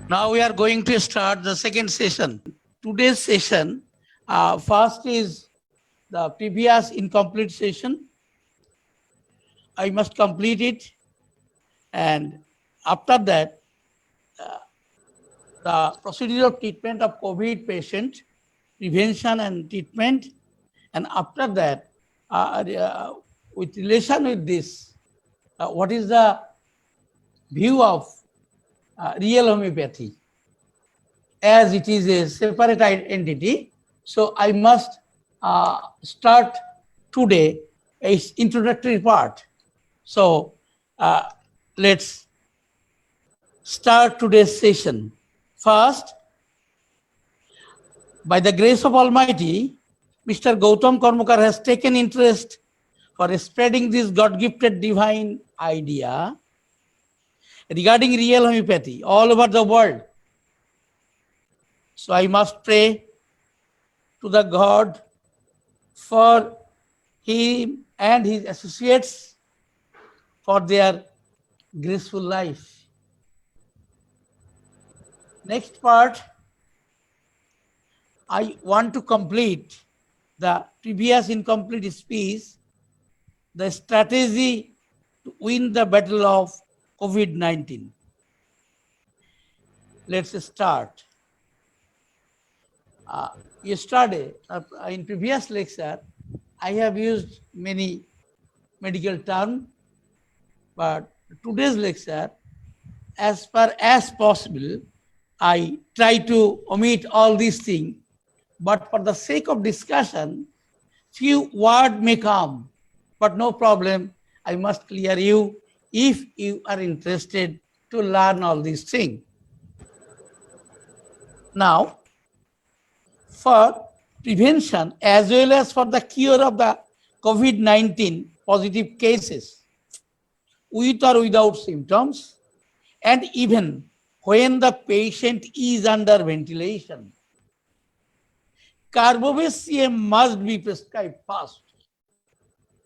Now we are going to start the second session. Today's session, first is the previous incomplete session. I must complete it, and after that, the procedure of treatment of COVID patient, prevention and treatment, and after that, with relation with this, what is the view of real homeopathy, as it is a separate entity. So I must start today a introductory part. So let's start today's session. First, by the grace of Almighty, Mr. Gautam Karmakar has taken interest for spreading this God-gifted divine idea regarding real homeopathy all over the world. So I must pray to the God for him and his associates for their graceful life. Next part, I want to complete the previous incomplete speech, the strategy to win the battle of COVID-19. Let's start. Yesterday, in previous lecture, I have used many medical terms, but today's lecture, as far as possible, I try to omit all these things, but for the sake of discussion, few words may come, but no problem. I must clear you if you are interested to learn all these things. Now, for prevention as well as for the cure of the COVID-19 positive cases, with or without symptoms, and even when the patient is under ventilation, Carbobacem must be prescribed first.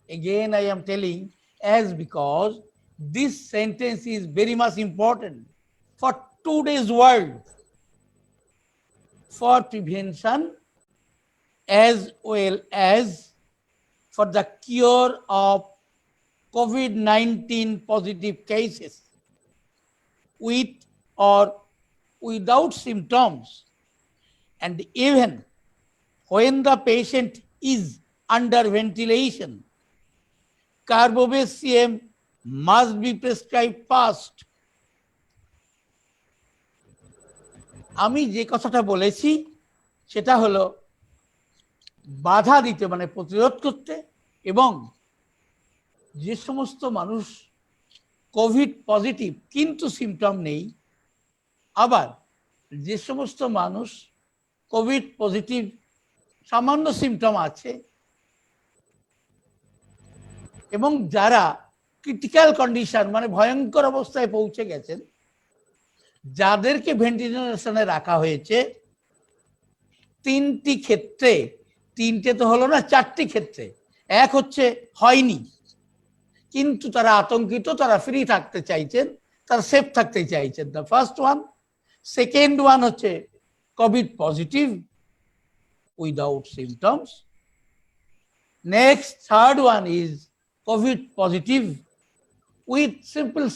Again, I am telling as because this sentence is very much important for today's world, for prevention as well as for the cure of COVID-19 positive cases with or without symptoms, and even when the patient is under ventilation, Carbobacem must be prescribed first. আমি যে কথাটা বলেছি সেটা হলো বাধা দিতে মানে প্রতিরোধ করতে, এবং যে সমস্ত মানুষ কোভিড পজিটিভ কিন্তু সিমটম নেই, আবার যে সমস্ত মানুষ কোভিড পজিটিভ সামান্য সিমটম আছে এবং যারা ক্রিটিক্যাল কন্ডিশন মানে ভয়ঙ্কর অবস্থায় পৌঁছে গেছেন, যাদেরকে ভেন্টিলেশনে রাখা হয়েছে, তিনটি ক্ষেত্রে, তিনটে তো হলো না, চারটি ক্ষেত্রে, এক হচ্ছে হয়নি কিন্তু তারা আতঙ্কিত, তারা ফ্রি থাকতে চাইছেন, তারা সেফ থাকতে চাইছেন, the first one. Second one হচ্ছে COVID positive without symptoms. Next third one is COVID positive with simple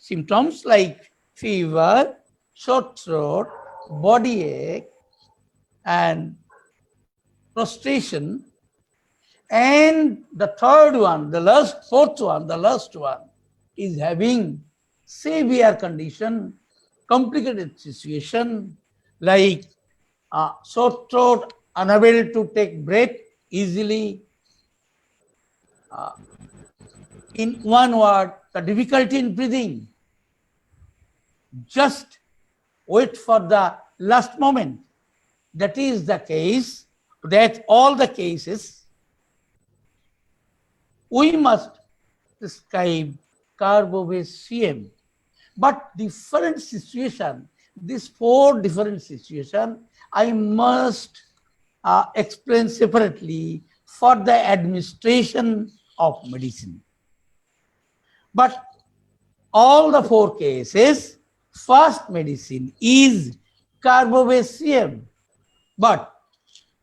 symptoms like fever, sore throat, body ache, and prostration. And the third one, the last one is having severe condition, complicated situation like sore throat, unable to take breath easily. In one word, the difficulty in breathing. Just wait for the last moment. That is the case, that all the cases, we must prescribe Carbobacem. But different situation, these four different situations, I must explain separately for the administration of medicine. But all the four cases, first medicine is carbobasium. But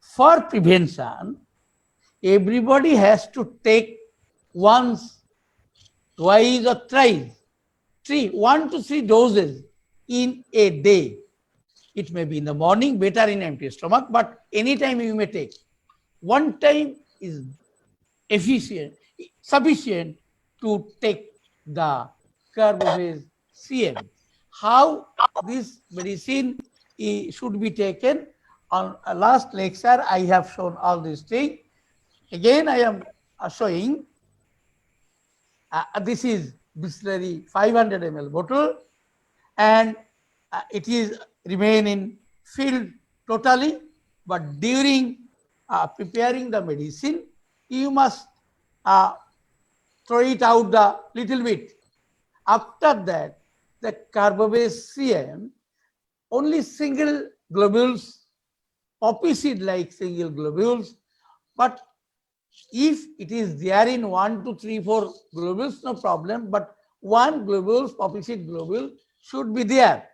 for prevention, everybody has to take once, twice, or thrice, 1 to 3 doses in a day. It may be in the morning, better in empty stomach, but anytime you may take. One time is sufficient to take the Carbovase CM. How this medicine should be taken? On a last lecture, I have shown all these things. Again, I am showing this is Bisleri 500 ml bottle, and it is remain in field totally, but during preparing the medicine, you must throw it out the little bit. After that, the Carbobase CM, only single globules, poppy seed like single globules, but if it is there in 1, 2, 3, 4 globules, no problem, but one globule, poppy seed globule should be there.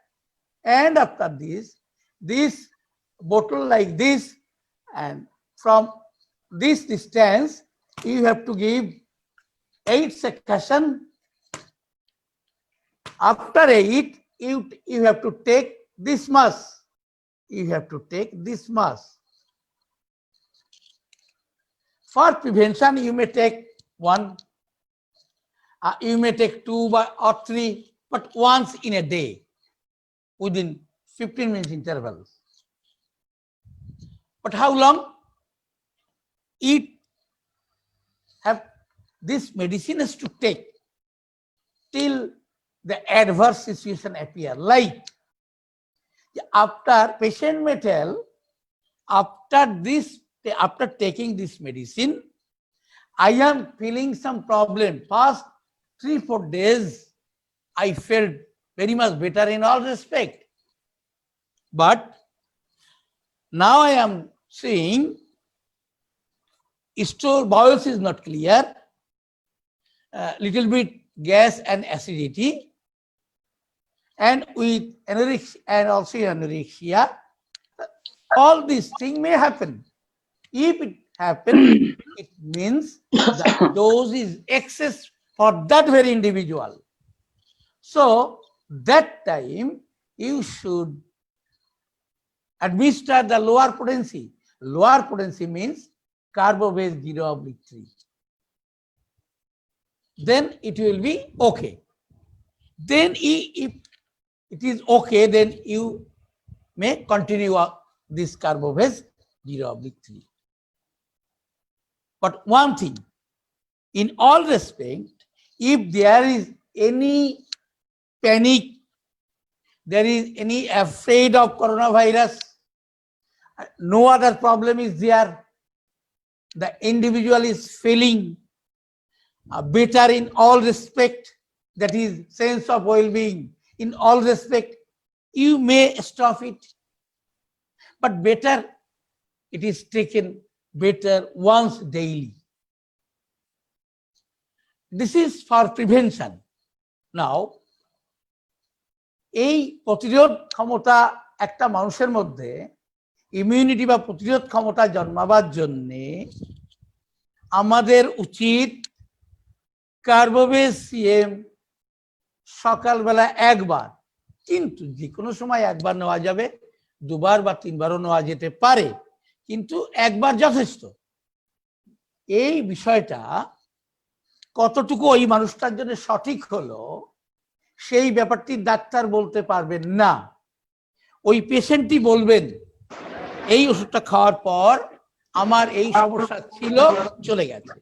And after this bottle like this, and from this distance, you have to give 8 succussion. After 8, you have to take this much. You have to take this much. For prevention, you may take 1, you may take 2 or 3, but once in a day, within 15 minutes intervals. But how long? This medicine has to take till the adverse situation appear. Like after patient may tell, after taking this medicine, I am feeling some problem. Past 3-4 days, I felt very much better in all respect. But now I am seeing bowels is not clear, little bit gas and acidity, and with anorexia and also anorexia, all these things may happen. If it happens, it means the dose is excess for that very individual. So that time you should administer the lower potency. Lower potency means Carbobase 0/3. Then it will be okay. Then if it is okay, then you may continue this Carbobase 0/3. But one thing, in all respect, if there is any panic, there is any afraid of coronavirus, no other problem is there, the individual is feeling better in all respect, that is sense of well-being in all respect, you may stop it. But better it is taken better once daily. This is for prevention. Now, এই প্রতিরোধ ক্ষমতা একটা মানুষের মধ্যে immunity বা প্রতিরোধ ক্ষমতা জন্মাবার জন্য আমাদের উচিত কার্বোবেজ সিএম সকালবেলা একবার, কিন্তু যে কোনো সময় একবার নেওয়া যাবে, 2 বার বা 3 বারও নেওয়া যেতে পারে, কিন্তু একবার যথেষ্ট। এই বিষয়টা কতটুকু ওই মানুষটার জন্য সঠিক হলো সেই ব্যাপারটি ডাক্তার বলতে পারবেন না। ওই পেশেন্টই বলবেন এই ওষুধটা খাওয়ার পর আমার এই সমস্যা ছিল, চলে গেছে।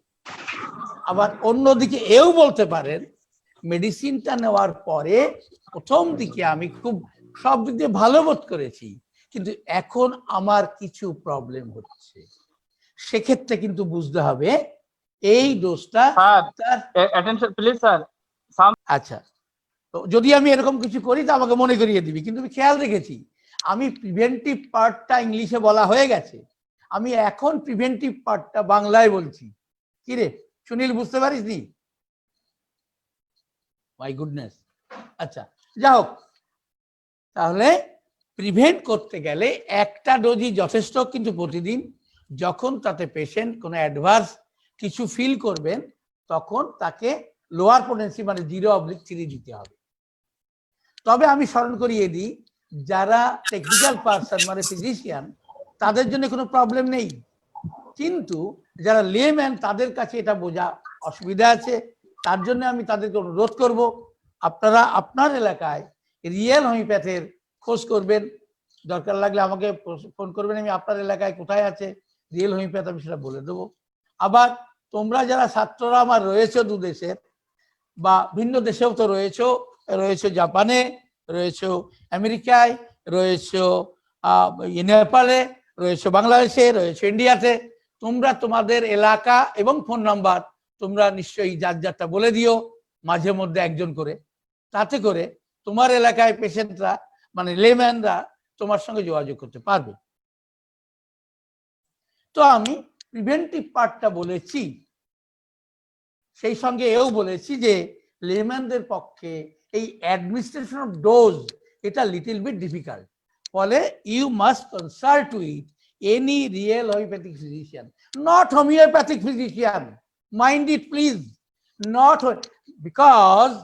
আবার অন্যদিকে এও বলতে পারেন মেডিসিনটা নেওয়ার পরে প্রথম দিকে আমি খুব সব দিক দিয়ে ভালো বোধ করেছি, কিন্তু এখন আমার কিছু প্রবলেম হচ্ছে। সেক্ষেত্রে কিন্তু বুঝতে হবে এই ডোজটা। আচ্ছা, তো যদি আমি এরকম কিছু করি তো আমাকে মনে করিয়ে দিবি, কিন্তু আমি খেয়াল রেখেছি আমি প্রিভেন্টিভ পার্টটা ইংলিশে বলা হয়ে গেছে, আমি এখন প্রিভেন্টিভ পার্টটা বাংলায় বলছি। কি রে সুনীল, বুঝতে পারিস নি? My goodness. আচ্ছা, যা হোক, তাহলে প্রিভেন্ট করতে গেলে একটা ডোজই যথেষ্ট, কিন্তু প্রতিদিন যখন তাতে পেশেন্ট কোনো অ্যাডভার্স কিছু ফিল করবেন তখন তাকে লোয়ার পোটেন্সি মানে 0/3 দিতে হবে। তবে আমি স্মরণ করিয়ে দিই, যারা টেকনিক্যাল পার্সন মানে ফিজিশিয়ান তাদের জন্য কোনো প্রবলেম নেই, কিন্তু যারা লেম্যান তাদের কাছে এটা বোঝা অসুবিধা আছে। তার জন্য আমি তাদেরকে অনুরোধ করব, আপনারা আপনার এলাকায় রিয়েল হোমিওপ্যাথের খোঁজ করবেন, দরকার লাগলে আমাকে ফোন করবেন, আমি আপনার এলাকায় কোথায় আছে রিয়েল হোমিওপ্যাথ আমি সেটা বলে দেবো। আবার তোমরা যারা ছাত্ররা আমার রয়েছে দু দেশের বা ভিন্ন দেশেও তো রয়েছে জাপানে, রয়েছে আমেরিকায়, রয়েছে নেপালে, রয়েছে বাংলাদেশে, রয়েছে ইন্ডিয়াতে, তোমরা তোমাদের এলাকা এবং ফোন নাম্বার তোমরা নিশ্চয়ই যার যারটা বলে দিও মাঝে মধ্যে একজন করে, তাতে করে তোমার এলাকায় পেশেন্টরা মানে লেম্যানরা তোমার সঙ্গে যোগাযোগ করতে পারবে। তো আমি প্রিভেন্টিভ পার্টটা বলেছি, সেই সঙ্গে এও বলেছি যে লেম্যানদের পক্ষে এই অ্যাডমিনিস্ট্রেশন অফ ডোজ এটা লিটল বিট ডিফিকাল্ট, ফলে you must consult with any real homeopathic physician, not homeopathic physician, mind it please, not because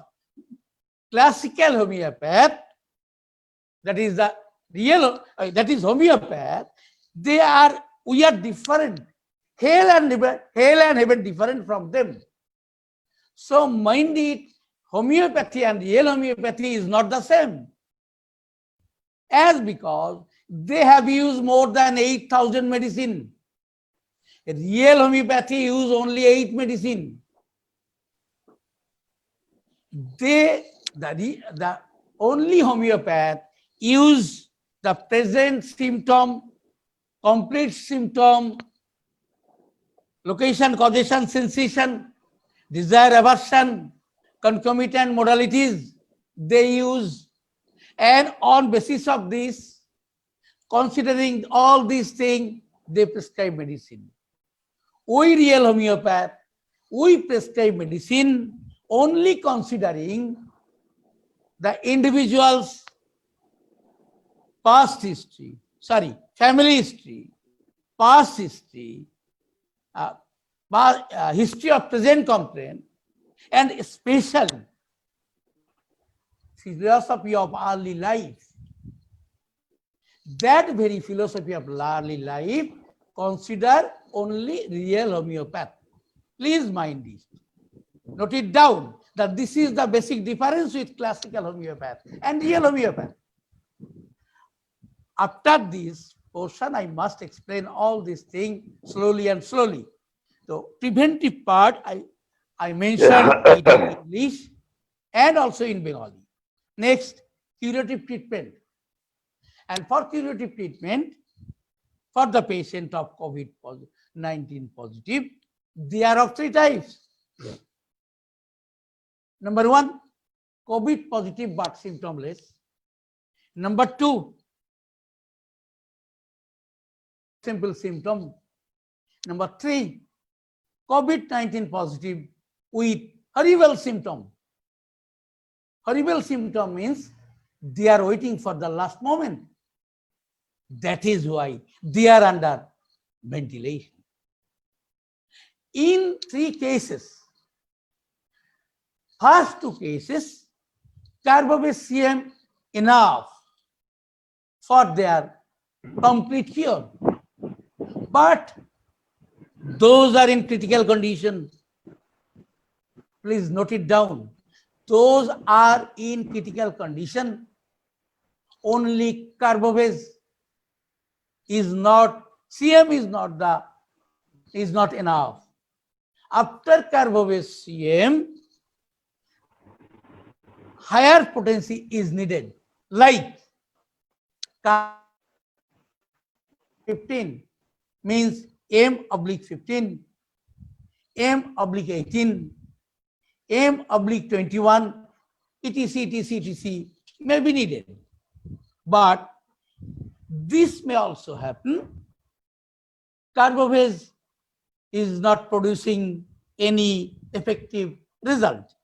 classical homeopath, that is the real, that is homeopath, we are different, hell and heaven different from them. So mind it, homeopathy and real homeopathy is not the same, as because they have used more than 8,000 medicine. Real homeopathy use only 8 medicine. The only homeopath use the present symptom, complete symptom, location, causation, sensation, desire, aversion, concomitant modalities they use, and on basis of this, considering all these things, they prescribe medicine. We real homeopath, we prescribe medicine only considering the individual's past history, family history, past history, history of present complaint, and especially philosophy of early life. That very philosophy of early life consider only real homeopath. Please mind this. Note it down that this is the basic difference with classical homeopath and real homeopath. After this portion, I must explain all these things slowly and slowly. So preventive part, I mentioned it in English and also in Bengali. Next, curative treatment. And for curative treatment, for the patient of COVID-19 positive, they are of 3 types. Number 1, COVID positive but symptomless. Number 2, simple symptom. Number 3, COVID-19 positive with horrible symptom. Horrible symptom means they are waiting for the last moment. That is why they are under ventilation. In 3 cases, first 2 cases, carbamazepine enough for their complete cure. But those are in critical condition. Please note it down. Those are in critical condition. Only carbamazepine is not, CM is not enough. After carbamazepine, higher potency is needed, like 15 means M/15, M/18, M/21, etc. may be needed. But this may also happen, carbamazepine is not producing any effective result.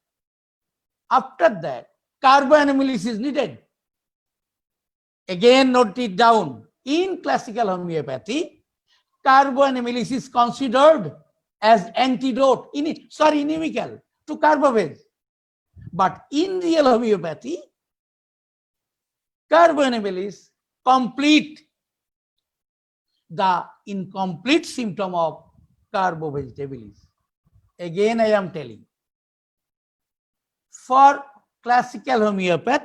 After that, carboanimelis is needed. Again, note it down. In classical homeopathy, carboanimelis is considered as antidote, inimical to carbophage. But in real homeopathy, carboanimelis complete the incomplete symptom of carbovegetabilis. Again, I am telling. For classical homeopath,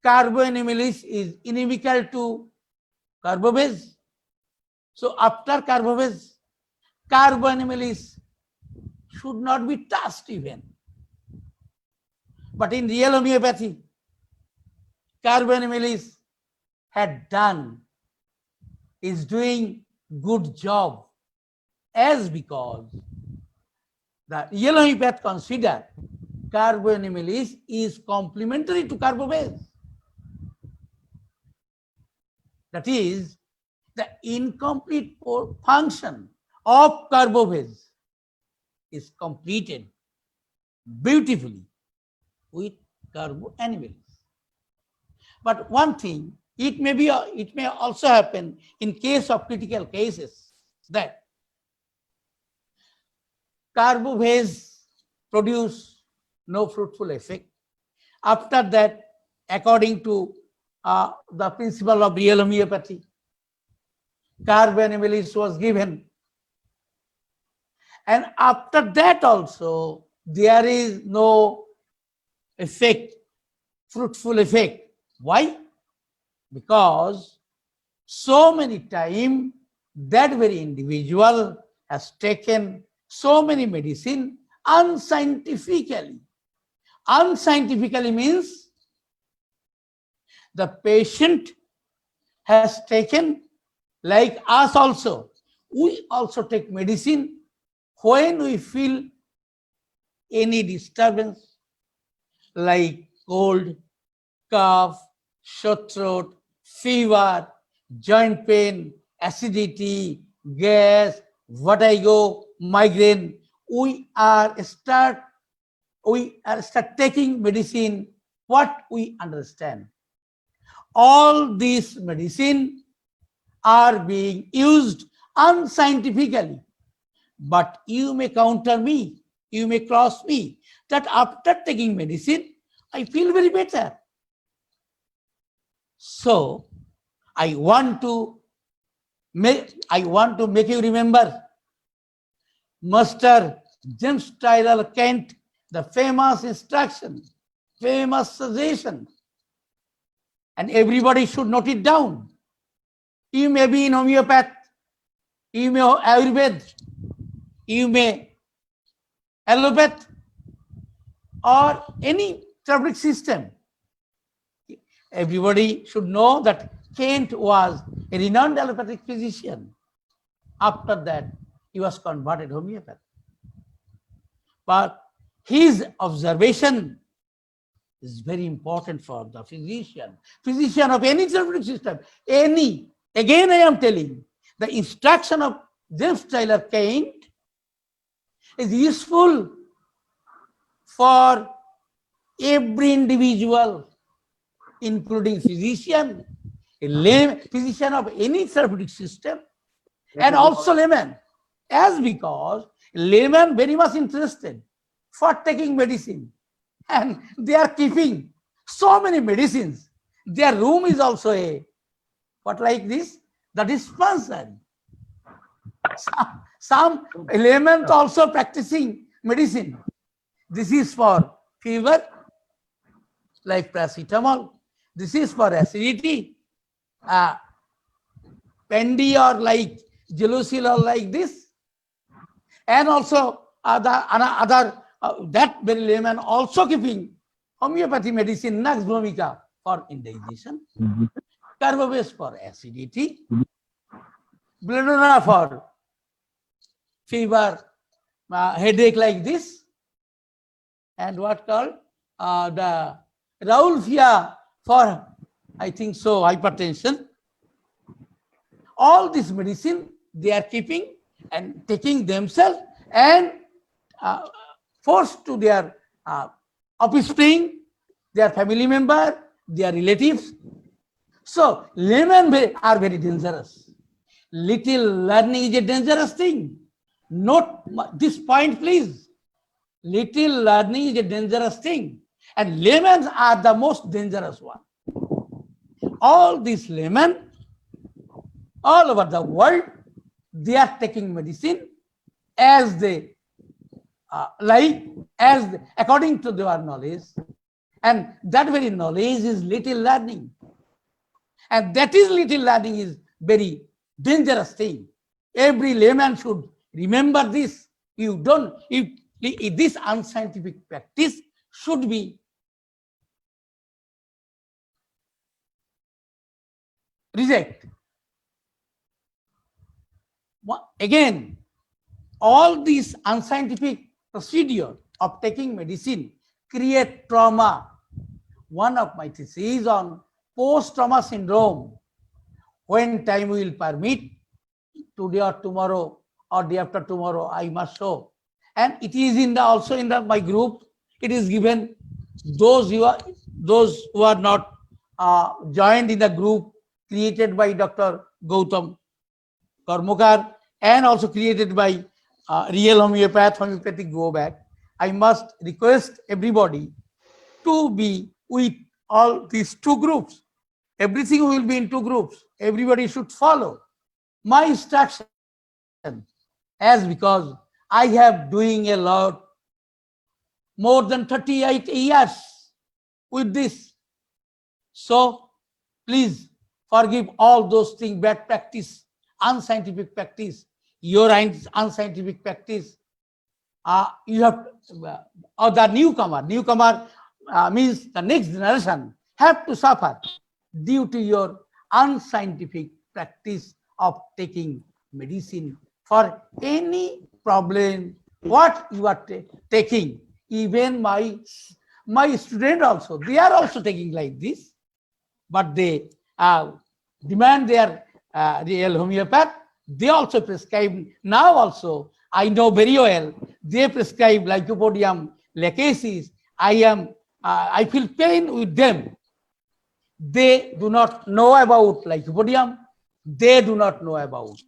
carboanimelis is inimical to carbophage. So after carbophage, carboanimelis should not be touched even. But in real homeopathy, carboanimelis is doing good job, as because the real homeopath consider carboanimelis is complementary to carbophage. That is, the incomplete function of carbophage is completed beautifully with carboanimelis. But one thing, it may also happen in case of critical cases that carbophage produce no fruitful effect. After that, according to the principle of real homeopathy, carboanimelis was given. And after that also, there is no effect, fruitful effect. Why? Because so many times that very individual has taken so many medicine unscientifically. Unscientifically means the patient has taken, like us also, we also take medicine when we feel any disturbance like cold, cough, sore throat, fever, joint pain, acidity, gas, vertigo, migraine. We are start taking medicine what we understand. All these medicine are being used unscientifically. But you may counter me, you may cross me, that after taking medicine, I feel very better. So I want to make you remember Master James Tyler Kent, the famous instruction, famous suggestion, and everybody should note it down. You may be in homeopath, you may Ayurveda, you may allopath, or any therapeutic system. Everybody should know that Kent was a renowned allopathic physician. After that, he was converted homeopath. But his observation is very important for the physician of any therapeutic system. Again, I am telling, the instruction of James Tyler Kent is useful for every individual, including physician of any therapeutic system, and also layman, as because layman very much interested for taking medicine, and they are keeping so many medicines. Their room is also like this, the dispensary. Some laymen also practicing medicine. This is for fever, like paracetamol. This is for acidity, Pendi or like Gelusil or like this. And also that very layman also keeping homeopathy medicine, Nux vomica for indigestion, Carbovex for acidity, Belladonna for fever, headache like this, and what called the Rauwolfia for, I think so, hypertension. All this medicine they are keeping and taking themselves and forced to their offspring, their family member, their relatives. So laymen are very dangerous. Little learning is a dangerous thing. Note this point, please. Little learning is a dangerous thing, and laymen are the most dangerous one. All these laymen all over the world, they are taking medicine as they according to their knowledge, and that very knowledge is little learning, and that is little learning is very dangerous thing. Every layman should remember this. You don't, if this unscientific practice should be reject. Again, all these unscientific procedure of taking medicine create trauma. One of my theses on post-trauma syndrome. When time will permit, today or tomorrow or day after tomorrow, I must show. And it is in the also in the my group. It is given those who are not joined in the group created by Dr. Gautam Karmakar and also created by Real Homeopathic Go Back. I must request everybody to be with all these two groups. Everything will be in two groups. Everybody should follow my instruction, as because I have doing a lot, more than 38 years with this. So please forgive all those things, bad practice, unscientific practice, your unscientific practice. You have, or the newcomer means the next generation have to suffer due to your unscientific practice of taking medicine for any problem what you are taking. Even my student also, they are also taking like this, but they demand their real homeopath. They also prescribe now also. I know very well. They prescribe Lycopodium lachesis. I feel pain with them. They do not know about Lycopodium. They do not know about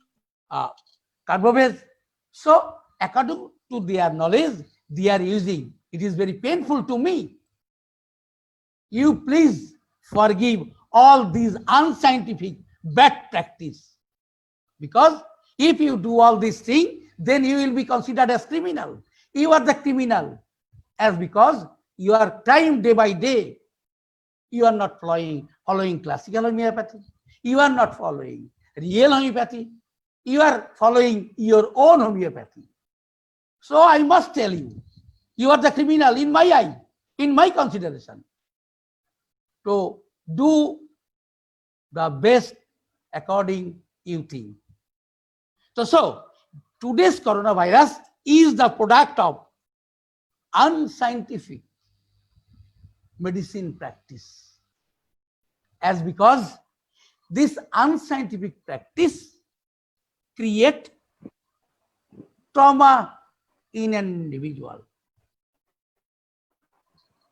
Carbobase. So according to their knowledge, they are using. It is very painful to me. You please forgive all these unscientific bad practice, because if you do all these things, then you will be considered as criminal. You are the criminal, as because you are crime day by day. You are not following classical homeopathy. You are not following real homeopathy. You are following your own homeopathy. So I must tell you, you are the criminal in my eye, in my consideration. To do the best according you think. So today's coronavirus is the product of unscientific medicine practice, as because this unscientific practice create trauma in an individual.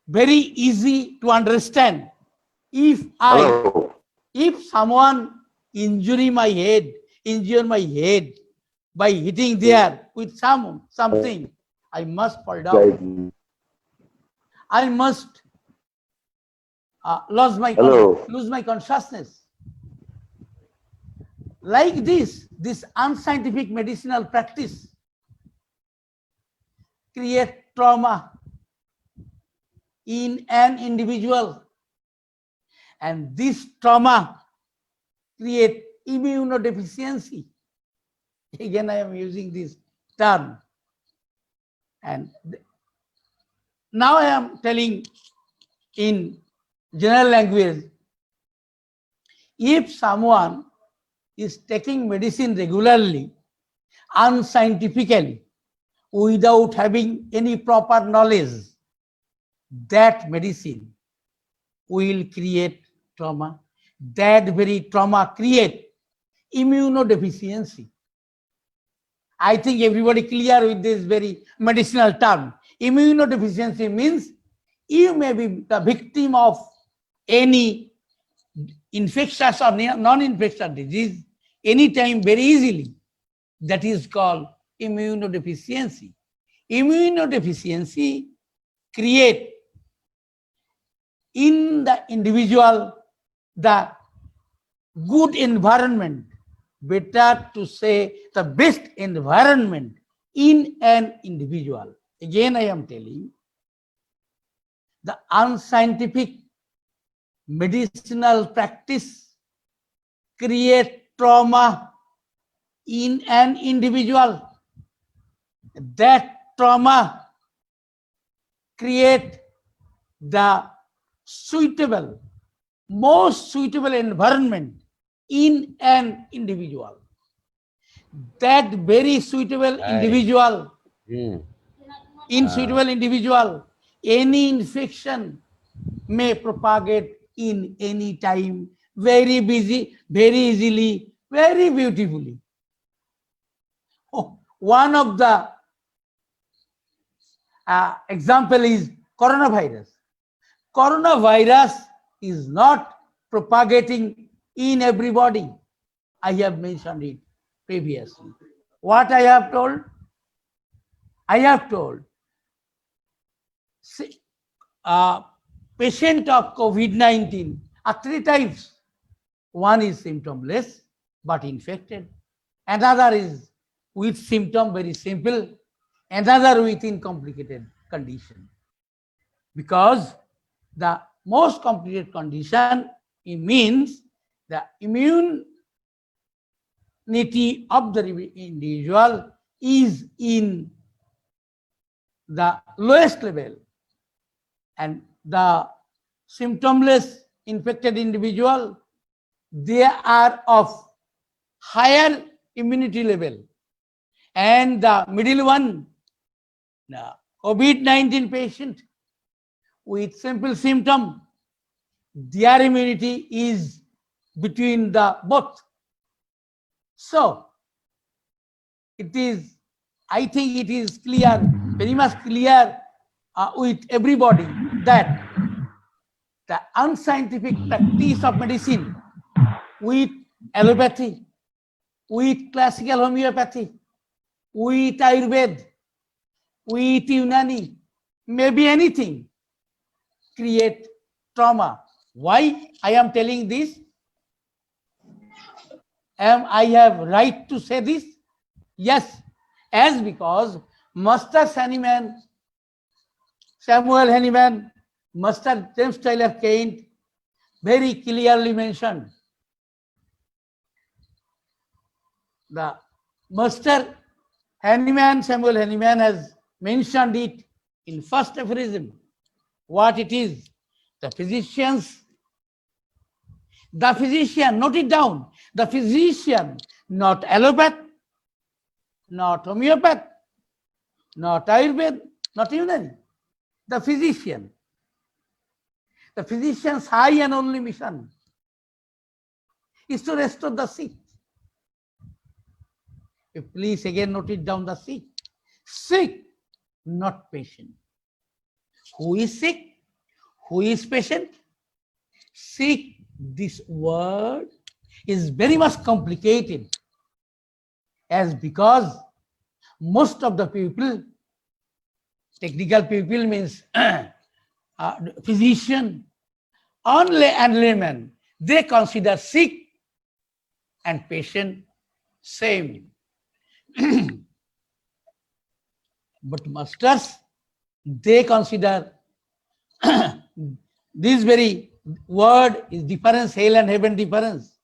Very easy to understand. If someone injure my head by hitting there with something, I must fall down. I must lose my consciousness. Like this unscientific medicinal practice create trauma in an individual, and this trauma create immunodeficiency. Again, I am using this term, and now I am telling in general language. If someone is taking medicine regularly, unscientifically, without having any proper knowledge, that medicine will create trauma. That very trauma create immunodeficiency. I think everybody clear with this very medicinal term. Immunodeficiency means you may be the victim of any infectious or non-infectious disease anytime very easily. That is called immunodeficiency. Immunodeficiency create in the individual the good environment, better to say the best environment in an individual. Again, I am telling, the unscientific medicinal practice create trauma in an individual. That trauma create the suitable, most suitable environment in an individual. That very suitable individual, in suitable individual, any infection may propagate in any time, very busy, very easily, very beautifully. One of the example is coronavirus. Coronavirus is not propagating in everybody. I have mentioned it previously. What I have told? I have told patient of COVID-19 are three types. One is symptomless but infected. Another is with symptom very simple. Another with incomplicated condition. Because the most complicated condition, it means the immunity of the individual is in the lowest level, and the symptomless infected individual, they are of higher immunity level, and the middle one, the COVID-19 patient with simple symptom, their immunity is between the both. So it is, I think it is clear, very much clear with everybody that the unscientific practice of medicine with allopathy, with classical homeopathy, with Ayurveda, with Unani, maybe anything, create trauma. Why I am telling this? Am I have right to say this? Yes, as because Master Hahnemann, Samuel Hahnemann, Master James Taylor Kent very clearly mentioned. The Master Hahnemann, Samuel Hahnemann has mentioned it in first aphorism. What it is? The physician, note it down, the physician, not allopath, not homeopath, not Ayurveda, not Unani. The physician. The physician's high and only mission is to restore the sick. Please again note it down, the sick. Sick, not patient. Who is sick? Who is patient? Sick, this word is very much complicated, as because most of the people, technical people means physician and layman, they consider sick and patient same. But masters, they consider this very word is difference, hell and heaven difference.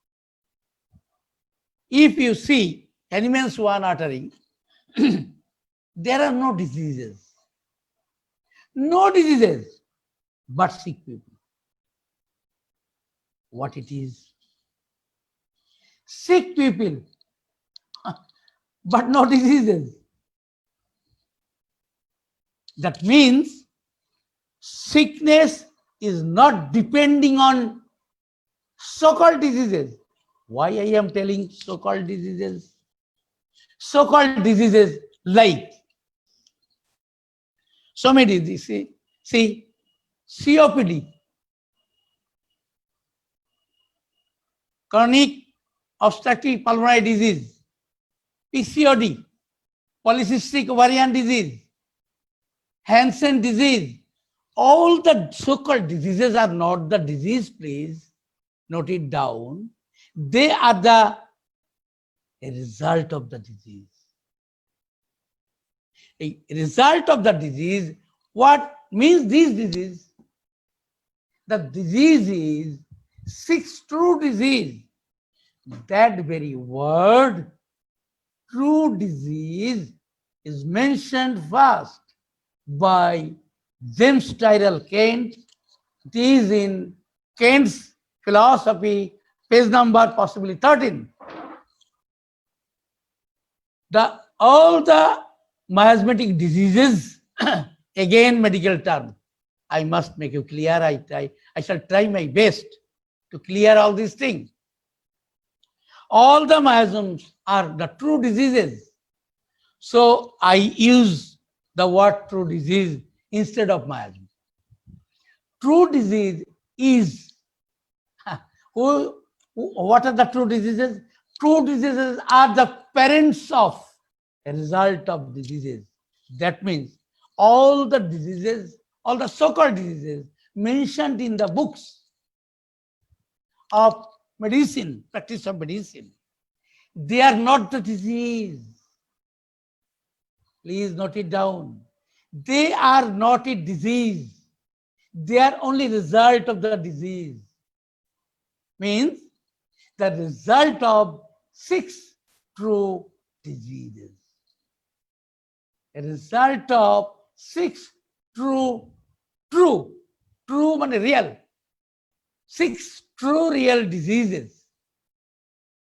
If you see Hahnemann's one uttering, there are no diseases. No diseases, but sick people. What it is? Sick people, but no diseases. That means sickness is not depending on so-called diseases. Why I am telling so-called diseases? So-called diseases like so many diseases. See, COPD. chronic obstructive pulmonary disease, PCOD, polycystic ovarian disease, Hansen disease. All the so-called diseases are not the disease, please note it down. They are the result of the disease. A result of the disease. What means this disease? The disease is six true disease. That very word, true disease, is mentioned first by James Tyrrell Kent. It is in Kent's philosophy, page number possibly 13. All the miasmatic diseases, again medical term, I must make you clear. I shall try my best to clear all these things. All the miasms are the true diseases. So I use the word true disease instead of miasm. True disease is, what are the true diseases? True diseases are the parents of a result of diseases. That means all the diseases, all the so-called diseases mentioned in the books of medicine, practice of medicine, they are not the disease. Please note it down. They are not a disease. They are only result of the disease. Means the result of six true diseases. A result of six true means real. Six true real diseases.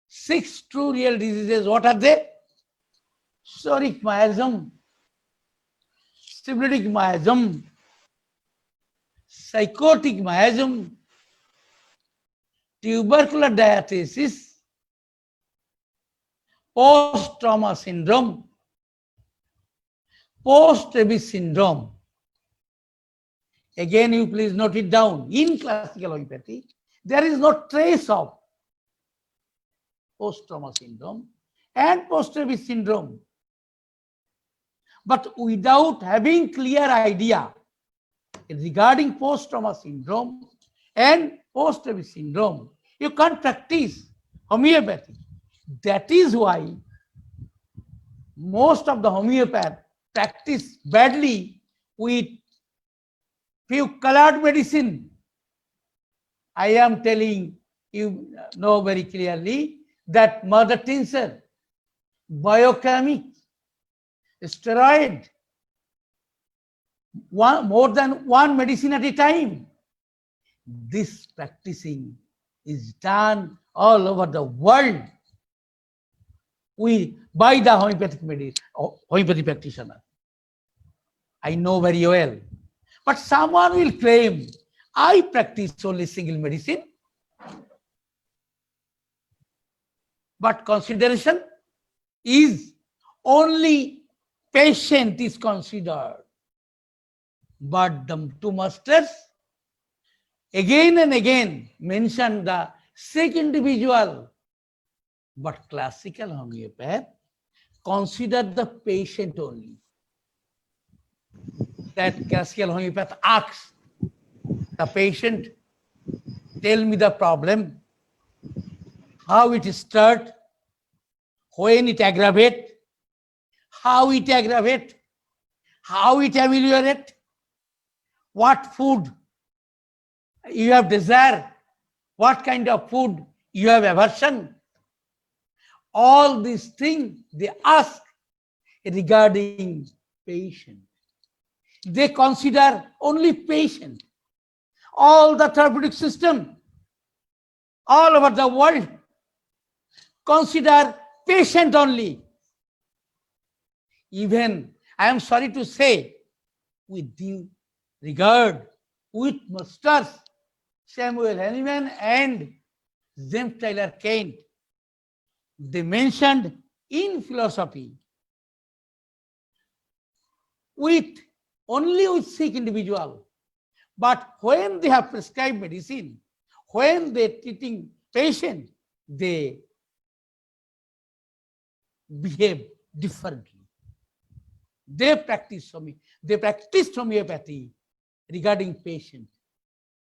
Six true real diseases. What are they? Psoriatic miasm, syphilitic miasm, psychotic miasm, tubercular diathesis, post-trauma syndrome, post-rabies syndrome. Again, you please note it down. In classical homeopathy, there is no trace of post-trauma syndrome and post-rabies syndrome. But without having clear idea regarding post-trauma syndrome and post-rabies syndrome, you can't practice homeopathy. That is why most of the homeopaths practice badly with few colored medicine. I am telling you know very clearly that mother tincture, biochemic, steroid, more than one medicine at a time. This practicing is done all over the world by the homeopathic practitioner. I know very well. But someone will claim, I practice only single medicine. But consideration is only patient is considered. But the two masters again and again mention the sick individual. But classical homeopath consider the patient only. That classical homeopath asks the patient, tell me the problem, how it start, when it aggravate, how it aggravate, how it ameliorate, what food you have desire, what kind of food you have aversion. All these things they ask regarding patient. They consider only patient. All the therapeutic system all over the world consider patient only. Even, I am sorry to say, with due regard, with masters Samuel Hahnemann and James Tyrrell Kent, they mentioned in philosophy, only with sick individual. But when they have prescribed medicine, when they are treating patient, they behave differently. They practiced homeopathy regarding patient.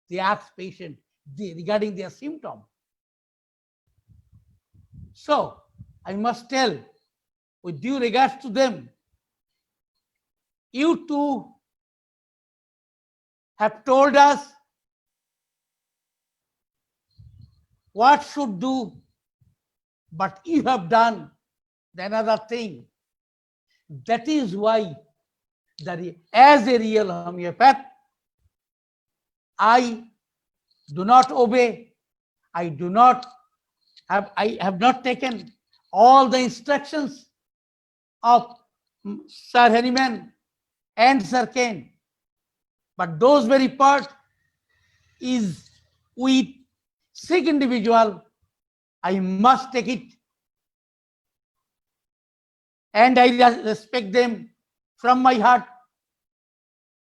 They asked patient regarding their symptom. So I must tell, with due regards to them, you too have told us what should do, but you have done another thing. That is why, as a real homeopath, I do not obey. I have not taken all the instructions of Sir Henneman and Sir Kane, but those very part is with sick individual. I must take it, and I respect them from my heart.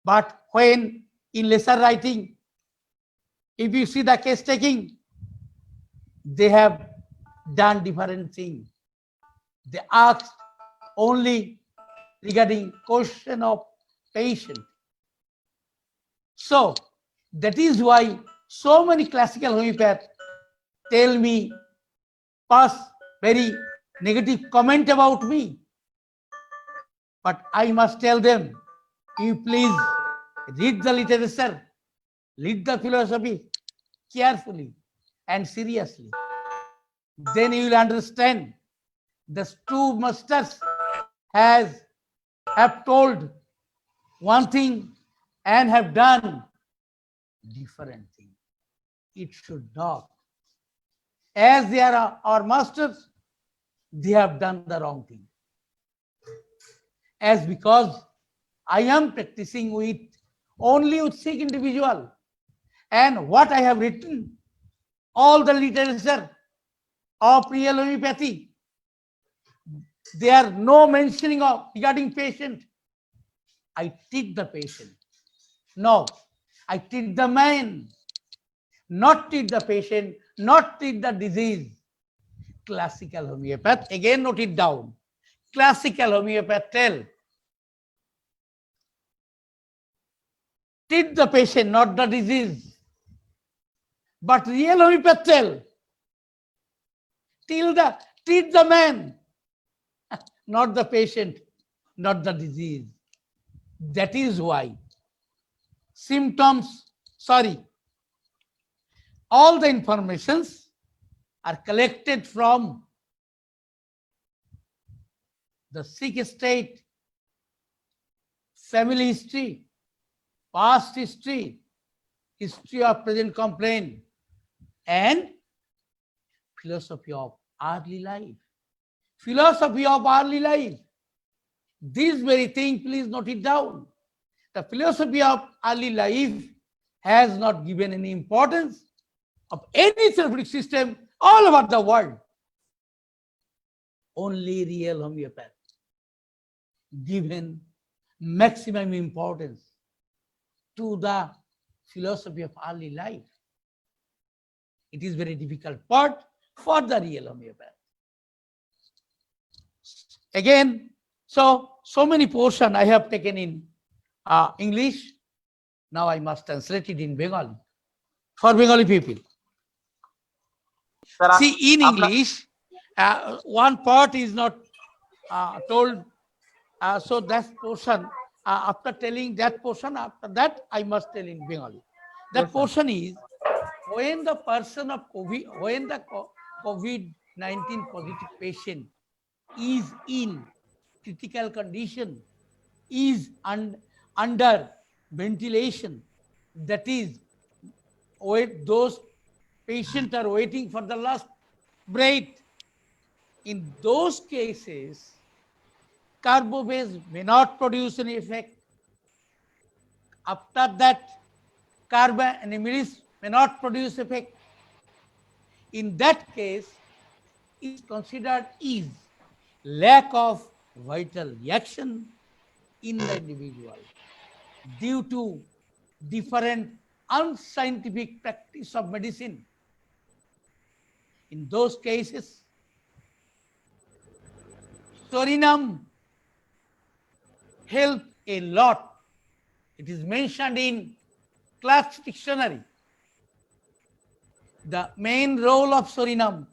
But when in lesser writing, if you see the case taking, they have done different thing. They asked only regarding question of patient. So that is why so many classical homeopaths tell me, pass very negative comment about me. But I must tell them, you please read the literature, read the philosophy carefully and seriously. Then you will understand the two masters have told one thing and have done different thing. It should not. As they are our masters, they have done the wrong thing. As because I am practicing only with sick individual, and what I have written, all the literature of real homeopathy, there are no mentioning of regarding patient. I treat the patient. No, I treat the man, not treat the patient, not treat the disease. Classical homeopath, again note it down. Classical homeopath tell, treat the patient, not the disease. But real homeopath tell, treat the man, not the patient, not the disease. That is why all the informations are collected from the sick state, family history, past history, history of present complaint, and philosophy of early life. Philosophy of early life. This very thing, please note it down. The philosophy of early life has not given any importance of any therapeutic system all over the world. Only real homeopath given maximum importance to the philosophy of early life. It is very difficult part for the real homeopath. Again, so many portion I have taken in English. Now I must translate it in Bengali for Bengali people. See, in English, one part is not told. So that portion, after telling that portion, after that I must tell in Bengali. That portion is when the person of COVID, when the COVID-19 positive patient is in critical condition, is under ventilation, that is, those patients are waiting for the last breath. In those cases, carbobase may not produce any effect. After that, carbamazepine may not produce effect. In that case, is considered is lack of vital reaction in the individual due to different unscientific practice of medicine. In those cases, Sorinam help a lot. It is mentioned in Clark's dictionary. The main role of Sorinam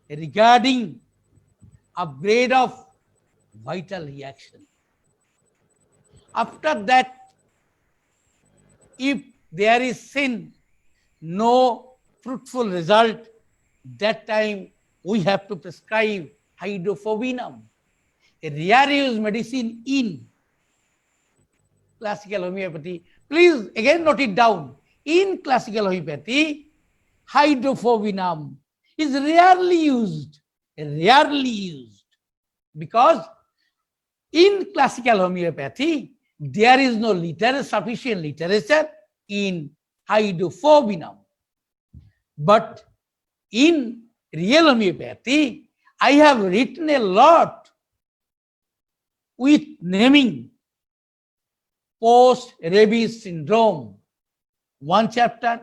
regarding upgrade of vital reaction. After that, if there is seen no fruitful result, that time we have to prescribe hydrophobinum, a rare use medicine in classical homeopathy. Please again note it down. In classical homeopathy, hydrophobinum is rarely used, because in classical homeopathy, there is no sufficient literature in hydrophobinum. But in real homeopathy, I have written a lot with naming post-rabies syndrome, one chapter.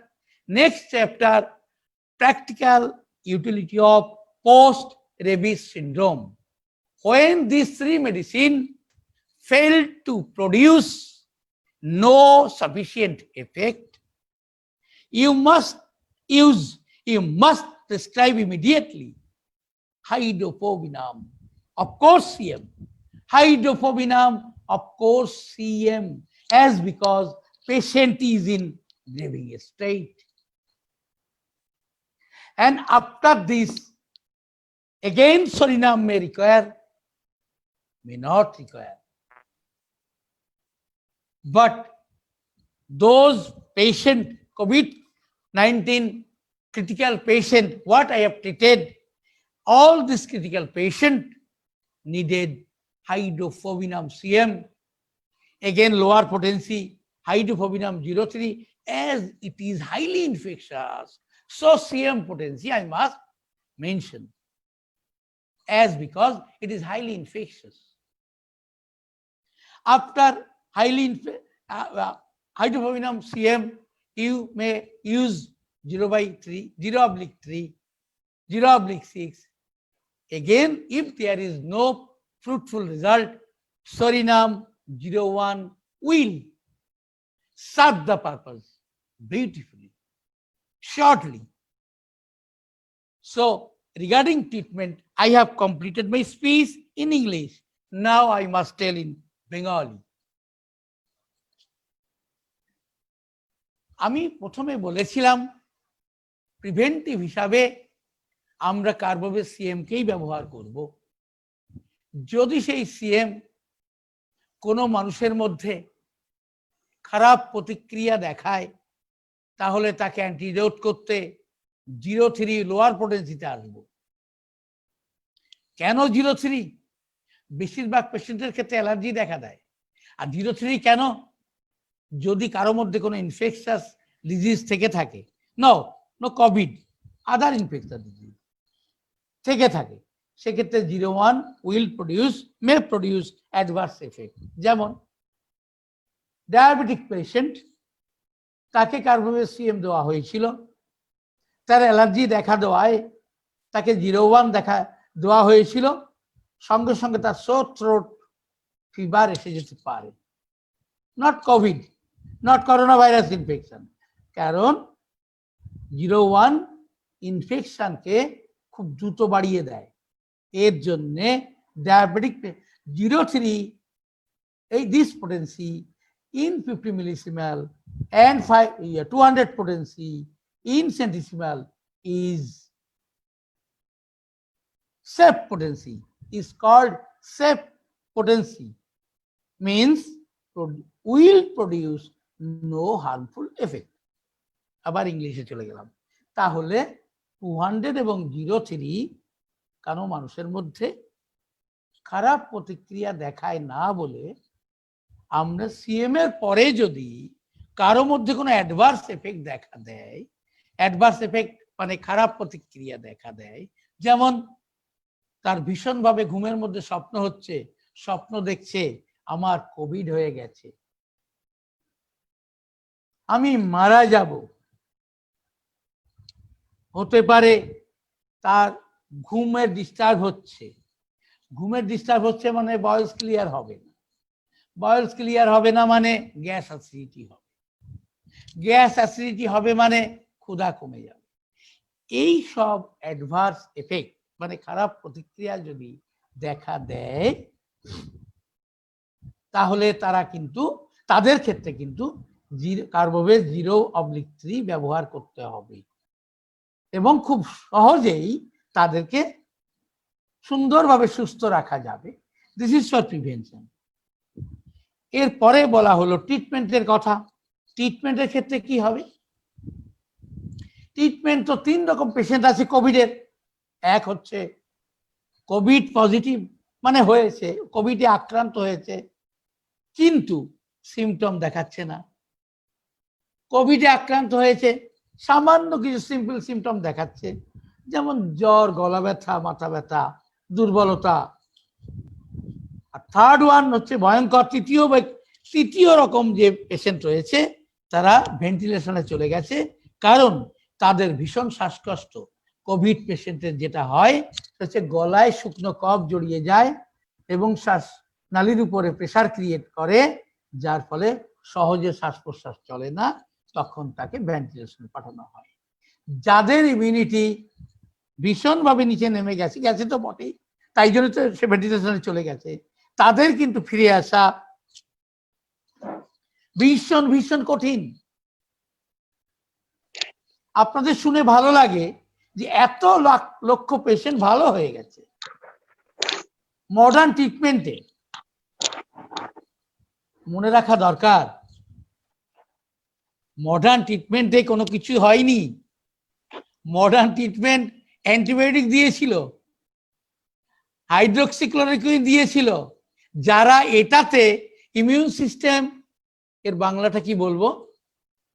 Next chapter, practical utility of post-rabies syndrome. When these three medicines failed to produce no sufficient effect, you must prescribe immediately hydrophobinum, of course CM. Hydrophobinum, of course CM, as because patient is in grieving state. And after this, again Sorinam may require, may not require. But those patient, COVID-19 critical patient, what I have treated, all this critical patient needed hydrophobinum CM. Again, lower potency, hydrophobinum 03, as it is highly infectious. So CM potency I must mention, as because it is highly infectious. After hydrophobinum CM, you may use 0/3, 0/3, 0/6. Again, if there is no fruitful result, Sorinam 01 will serve the purpose beautifully, shortly. So, regarding treatment, I have completed my speech in English. Now I must tell in Bengali. আমি প্রথমে বলেছিলাম preventive হিসাবে আমরা Carbo veg সিএমকেই ব্যবহার করব। যদি সেই CM কোনো মানুষের মধ্যে খারাপ প্রতিক্রিয়া দেখায়, তাহলে তাকে অ্যান্টিডোট করতে 03 লোয়ার পোটেন্সিতে আসব। কেন 03? বেশিরভাগ পেশেন্টের ক্ষেত্রে অ্যালার্জি দেখা দেয়। আর 03 কেন? যদি কারো মধ্যে কোনো ইনফেকশাস ডিজিজ থেকে থাকে, নো কোভিড, আদার ইনফেকশাস ডিজিজ থেকে থাকে, সেক্ষেত্রে 01 মে প্রডিউস অ্যাডভার্স এফেক্ট। যেমন ডায়াবেটিক পেশেন্ট, তাকে কার্বোভেজ সিএম দেওয়া হয়েছিল, তার অ্যালার্জি দেখা দেওয়ায় তাকে 01 দেওয়া হয়েছিল, সঙ্গে সঙ্গে তার সোর থ্রোট ফিভার এসে যেতে পারে। Not Covid, not corona virus infection, কারণ 01 ইনফেকশনকে খুব দ্রুত বাড়িয়ে দেয়। এর জন্যে diabetic 03 this potency in 50 millisiemel and 200 potency in centesimal is safe potency, is called safe potency, means will produce no harmful effect. আবার ইংলিশে চলে গেলাম। তাহলে 200 এবং 03 কারণ মানুষের মধ্যে খারাপ প্রতিক্রিয়া দেখায় না বলে আমরা সিএম এর পরে যদি কারো মধ্যে কোনো অ্যাডভার্স এফেক্ট দেখা দেয়, অ্যাডভার্স এফেক্ট মানে খারাপ প্রতিক্রিয়া দেখা দেয়, যেমন তার ভীষণভাবে ঘুমের মধ্যে স্বপ্ন হচ্ছে, স্বপ্ন দেখছে আমার কোভিড হয়ে গেছে, আমি মারা যাব, হতে পারে তার ঘুমের ডিস্টার্ব হচ্ছে, ঘুমের ডিস্টার্ব হচ্ছে মানে বয়েলস ক্লিয়ার হবে না, বয়েলস ক্লিয়ার হবে না মানে গ্যাস অ্যাসিডিটি হবে, গ্যাস অ্যাসিডিটি হবে মানে ক্ষুধা কমে যাবে। এই সব অ্যাডভার্স এফেক্ট মানে খারাপ প্রতিক্রিয়া যদি দেখা দেয় তাহলে তারা কিন্তু তাদের ক্ষেত্রে কিন্তু কার্বোভেজ 0/3 ব্যবহার করতে হবে এবং খুব সহজেই তাদেরকে সুন্দরভাবে সুস্থ রাখা যাবে। This is for prevention. এরপরে বলা হলো ট্রিটমেন্টের কথা। ট্রিটমেন্টের ক্ষেত্রে কি হবে? ট্রিটমেন্ট তো 3 রকম পেশেন্ট আছে কোভিডের। এক হচ্ছে কোভিড পজিটিভ মানে হয়েছে, কোভিডে আক্রান্ত হয়েছে কিন্তু সিমটম দেখাচ্ছে না, কোভিডে আক্রান্ত হয়েছে সামান্য কিছু সিম্পল সিমটম দেখাচ্ছে, যেমন জ্বর, গলা ব্যথা, মাথা ব্যথা, দুর্বলতা। আর থার্ড ওয়ান হচ্ছে ভয়ঙ্কর তৃতীয় রকম যে পেশেন্ট রয়েছে তারা ভেন্টিলেশনে চলে গেছে, কারণ তাদের ভীষণ শ্বাসকষ্ট। কোভিড পেশেন্টের যেটা হয় হচ্ছে গলায় শুকনো কফ জড়িয়ে যায় এবং শ্বাস নালীর উপরে প্রেসার ক্রিয়েট করে, যার ফলে সহজে শ্বাস প্রশ্বাস চলে না, তখন তাকে ভেন্টিলেশনে পাঠানো হয়। যাদের ইমিউনিটি ভীষণভাবে নিচে নেমে গেছে, গেছে তো বটেই, তাই জন্য তো সে ভেন্টিলেশনে চলে গেছে, তাদের কিন্তু ফিরে আসা ভীষণ ভীষণ কঠিন। আপনাদের শুনে ভালো লাগে যে এত লক্ষ পেশেন্ট ভালো হয়ে গেছে মডার্ন ট্রিটমেন্টে। মনে রাখা দরকার মডার্ন ট্রিটমেন্টে কোনো কিছু হয়নি। মডার্ন ট্রিটমেন্ট অ্যান্টিবায়োটিক দিয়েছিল, হাইড্রোক্সিক্লোরোকুইন দিয়েছিল। যারা এটাতে ইমিউন সিস্টেম এর বাংলাটা কি বলবো,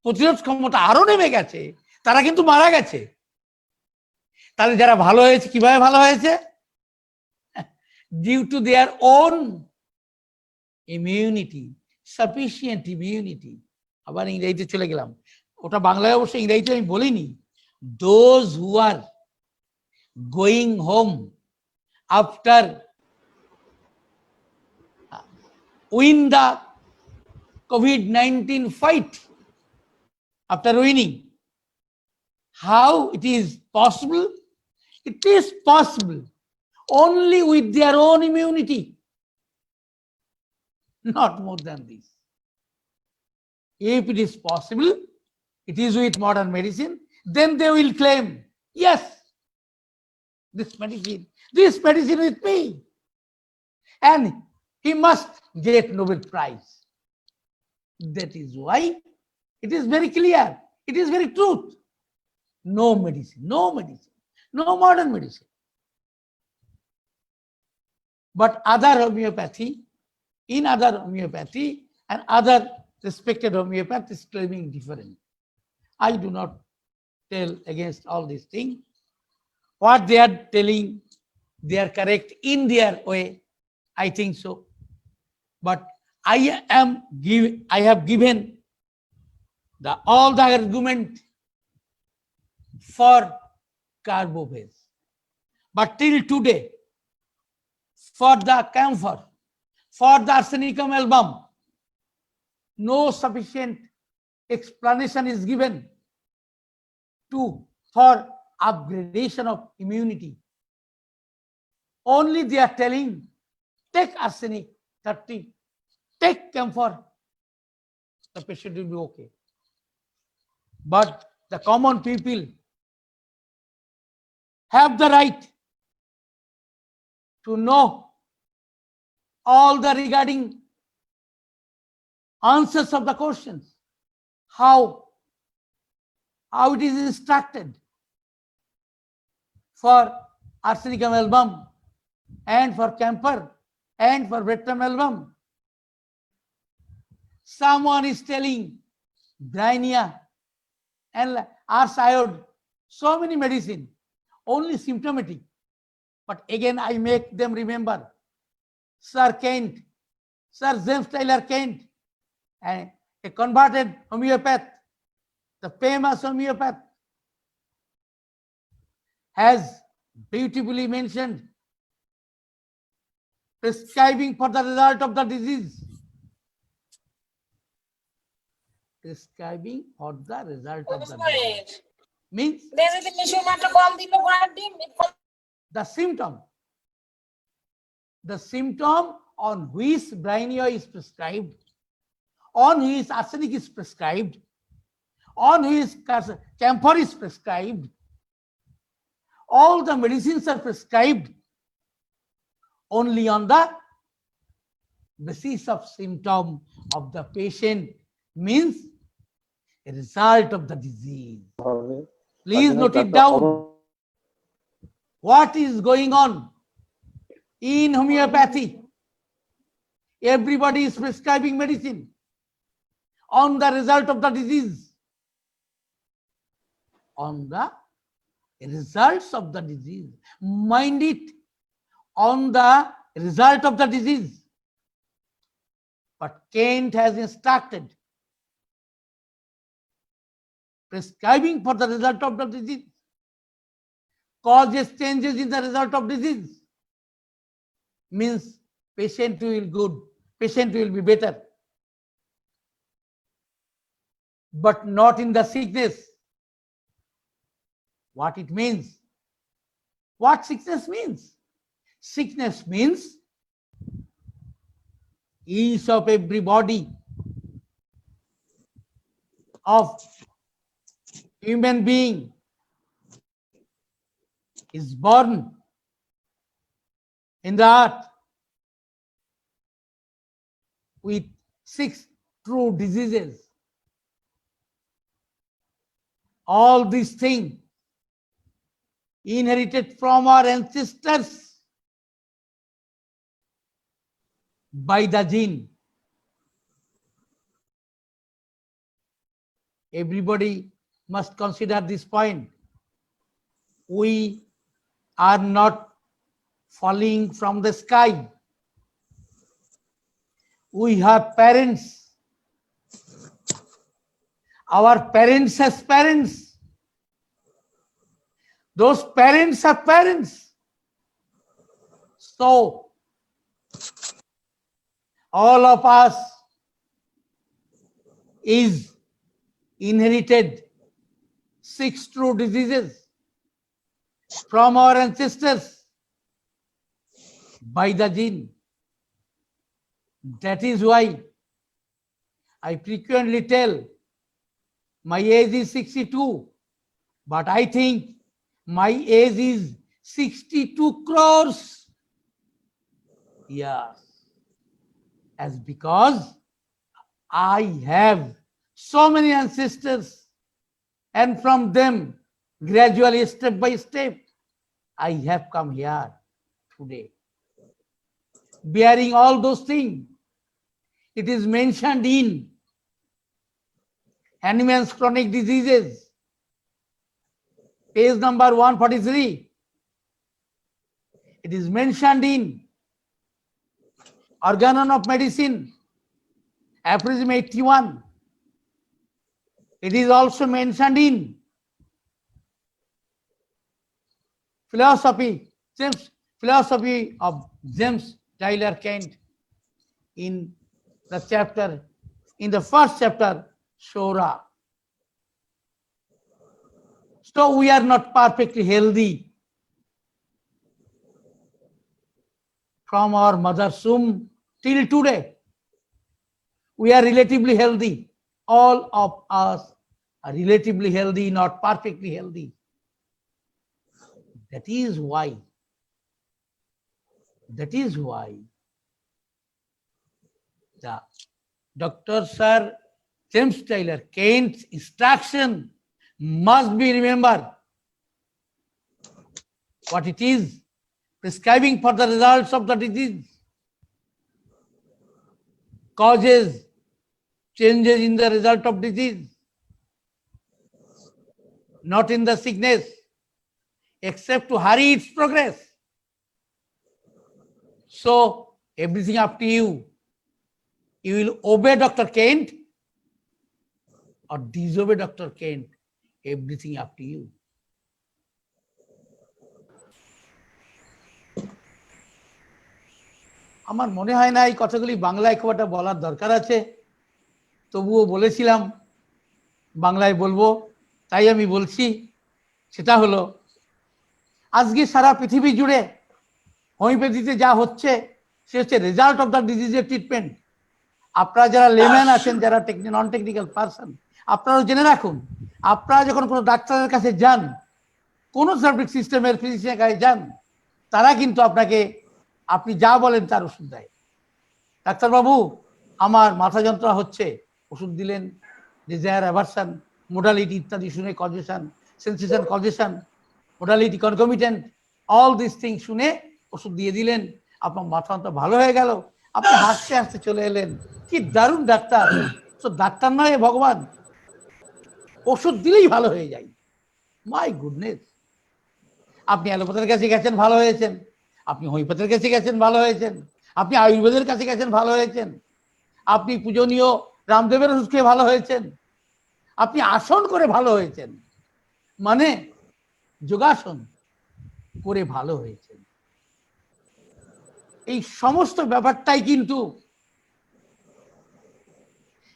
প্রতিরোধ ক্ষমতা আরো নেমে গেছে, তারা কিন্তু মারা গেছে। তাহলে যারা ভালো হয়েছে কিভাবে ভালো হয়েছে? Due to their own immunity, sufficient immunity. আবার ইংরেজিতে চলে গেলাম, ওটা বাংলায় অবশ্যই, ইংরেজিতে আমি বলিনি। Those who are going home after win the COVID-19 fight, after winning, how it is possible? It is possible only with their own immunity, not more than this. If it is possible, it is with modern medicine, then they will claim, yes, this medicine with me, and he must get Nobel Prize. That is why it is very clear, it is very truth. No medicine, no modern medicine. But other homeopathy, in other homeopathy and other respected homeopathists claiming different. I do not tell against all these things. What they are telling, they are correct in their way, I think so. But I have given all the argument for Carbovex. But till today, for the camphor, for the arsenicum album, no sufficient explanation is given for upgradation of immunity. Only they are telling, take arsenic 30, take camphor, the patient will be okay. But the common people have the right to know all the regarding answers of the questions, how it is instructed for arsenicum album and for camphor and for Vectram album. Someone is telling Brainia and Ars iode, so many medicine, only symptomatic. But again, I make them remember Sir Kent, Sir James Taylor Kent, a converted homeopath, the famous homeopath, has beautifully mentioned. Prescribing for the result of the disease. Prescribing for the result of the disease. Means the symptom. The symptom on which bryonia is prescribed, on which arsenic is prescribed, on which camphor is prescribed, all the medicines are prescribed only on the basis of symptom of the patient, means a result of the disease. Please note it down. What is going on in homeopathy? Everybody is prescribing medicine on the result of the disease. On the results of the disease. Mind it, on the result of the disease. But Kent has instructed prescribing for the result of the disease causes changes in the result of disease, means patient will good, patient will be better, but not in the sickness. What it means? What sickness means? Sickness means each of every body of human being is born in the earth with 6 true diseases. All these things inherited from our ancestors by the gene. Everybody must consider this point. We are not falling from the sky. We have parents. Our parents has parents. Those parents have parents. So, all of us is inherited 6 true diseases from our ancestors by the gene. That is why I frequently tell my age is 62, but I think my age is 62 crores. Yes, as because I have so many ancestors, and from them, gradually, step by step, I have come here today. Bearing all those things, it is mentioned in Hahnemann's chronic diseases, page number 143. It is mentioned in Organon of Medicine, aphorism 81. It is also mentioned in philosophy of James Tyler Kent in the chapter, in the first chapter, Shora. So we are not perfectly healthy from our mother's womb till today. We are relatively healthy. All of us are relatively healthy, not perfectly healthy. That is why the Dr. Sir James Tyler Kent's instruction must be remembered. What it is, prescribing for the results of the disease causes changes in the result of disease, not in the sickness, except to hurry its progress. So, everything up to you. You will obey Dr. Kent or disobey Dr. Kent. Everything up to you. আমার মনে হয় না এই কথাগুলি বাংলায় খুব একটা বলার দরকার আছে, তবুও বলেছিলাম বাংলায় বলবো, তাই আমি বলছি। সেটা হলো, আজকে সারা পৃথিবী জুড়ে হোমিওপ্যাথিতে যা হচ্ছে সে হচ্ছে রেজাল্ট অফ দ্য ডিজিজের ট্রিটমেন্ট। আপনারা যারা লেম্যান আছেন, যারা নন টেকনিক্যাল পারসন, আপনারাও জেনে রাখুন, আপনারা যখন কোনো ডাক্তারের কাছে যান, কোনো সার্ভিস সিস্টেমের ফিজিশিয়ানের কাছে যান, তারা কিন্তু আপনাকে আপনি যা বলেন তার ওষুধ দেয়। ডাক্তারবাবু আমার মাথা যন্ত্রণা হচ্ছে, ওষুধ দিলেন, ডিজায়ার অ্যাভারশন মোডালিটি ইত্যাদি শুনে, কনজেশন sensation কনজেশন modality concomitant all this thing শুনে ওষুধ দিয়ে দিলেন, আপনার মাথা যন্ত্রণা ভালো হয়ে গেল, আপনি হাসতে হাসতে চলে এলেন। কি দারুণ ডাক্তার! তো ডাক্তার নয় ভগবান, ওষুধ দিলেই ভালো হয়ে যায়। My goodness! আপনি অ্যালোপ্যাথের কাছে গেছেন, ভালো হয়েছেন। আপনি হোমিওপ্যাথের কাছে গেছেন, ভালো হয়েছেন। আপনি আয়ুর্বেদের কাছে গেছেন, ভালো হয়েছেন। আপনি পূজনীয় রামদেবের ওষুধ খেয়ে ভালো হয়েছেন। আপনি আসন করে ভালো হয়েছেন, মানে যোগাসন করে ভালো হয়েছেন। এই সমস্ত ব্যাপারটাই কিন্তু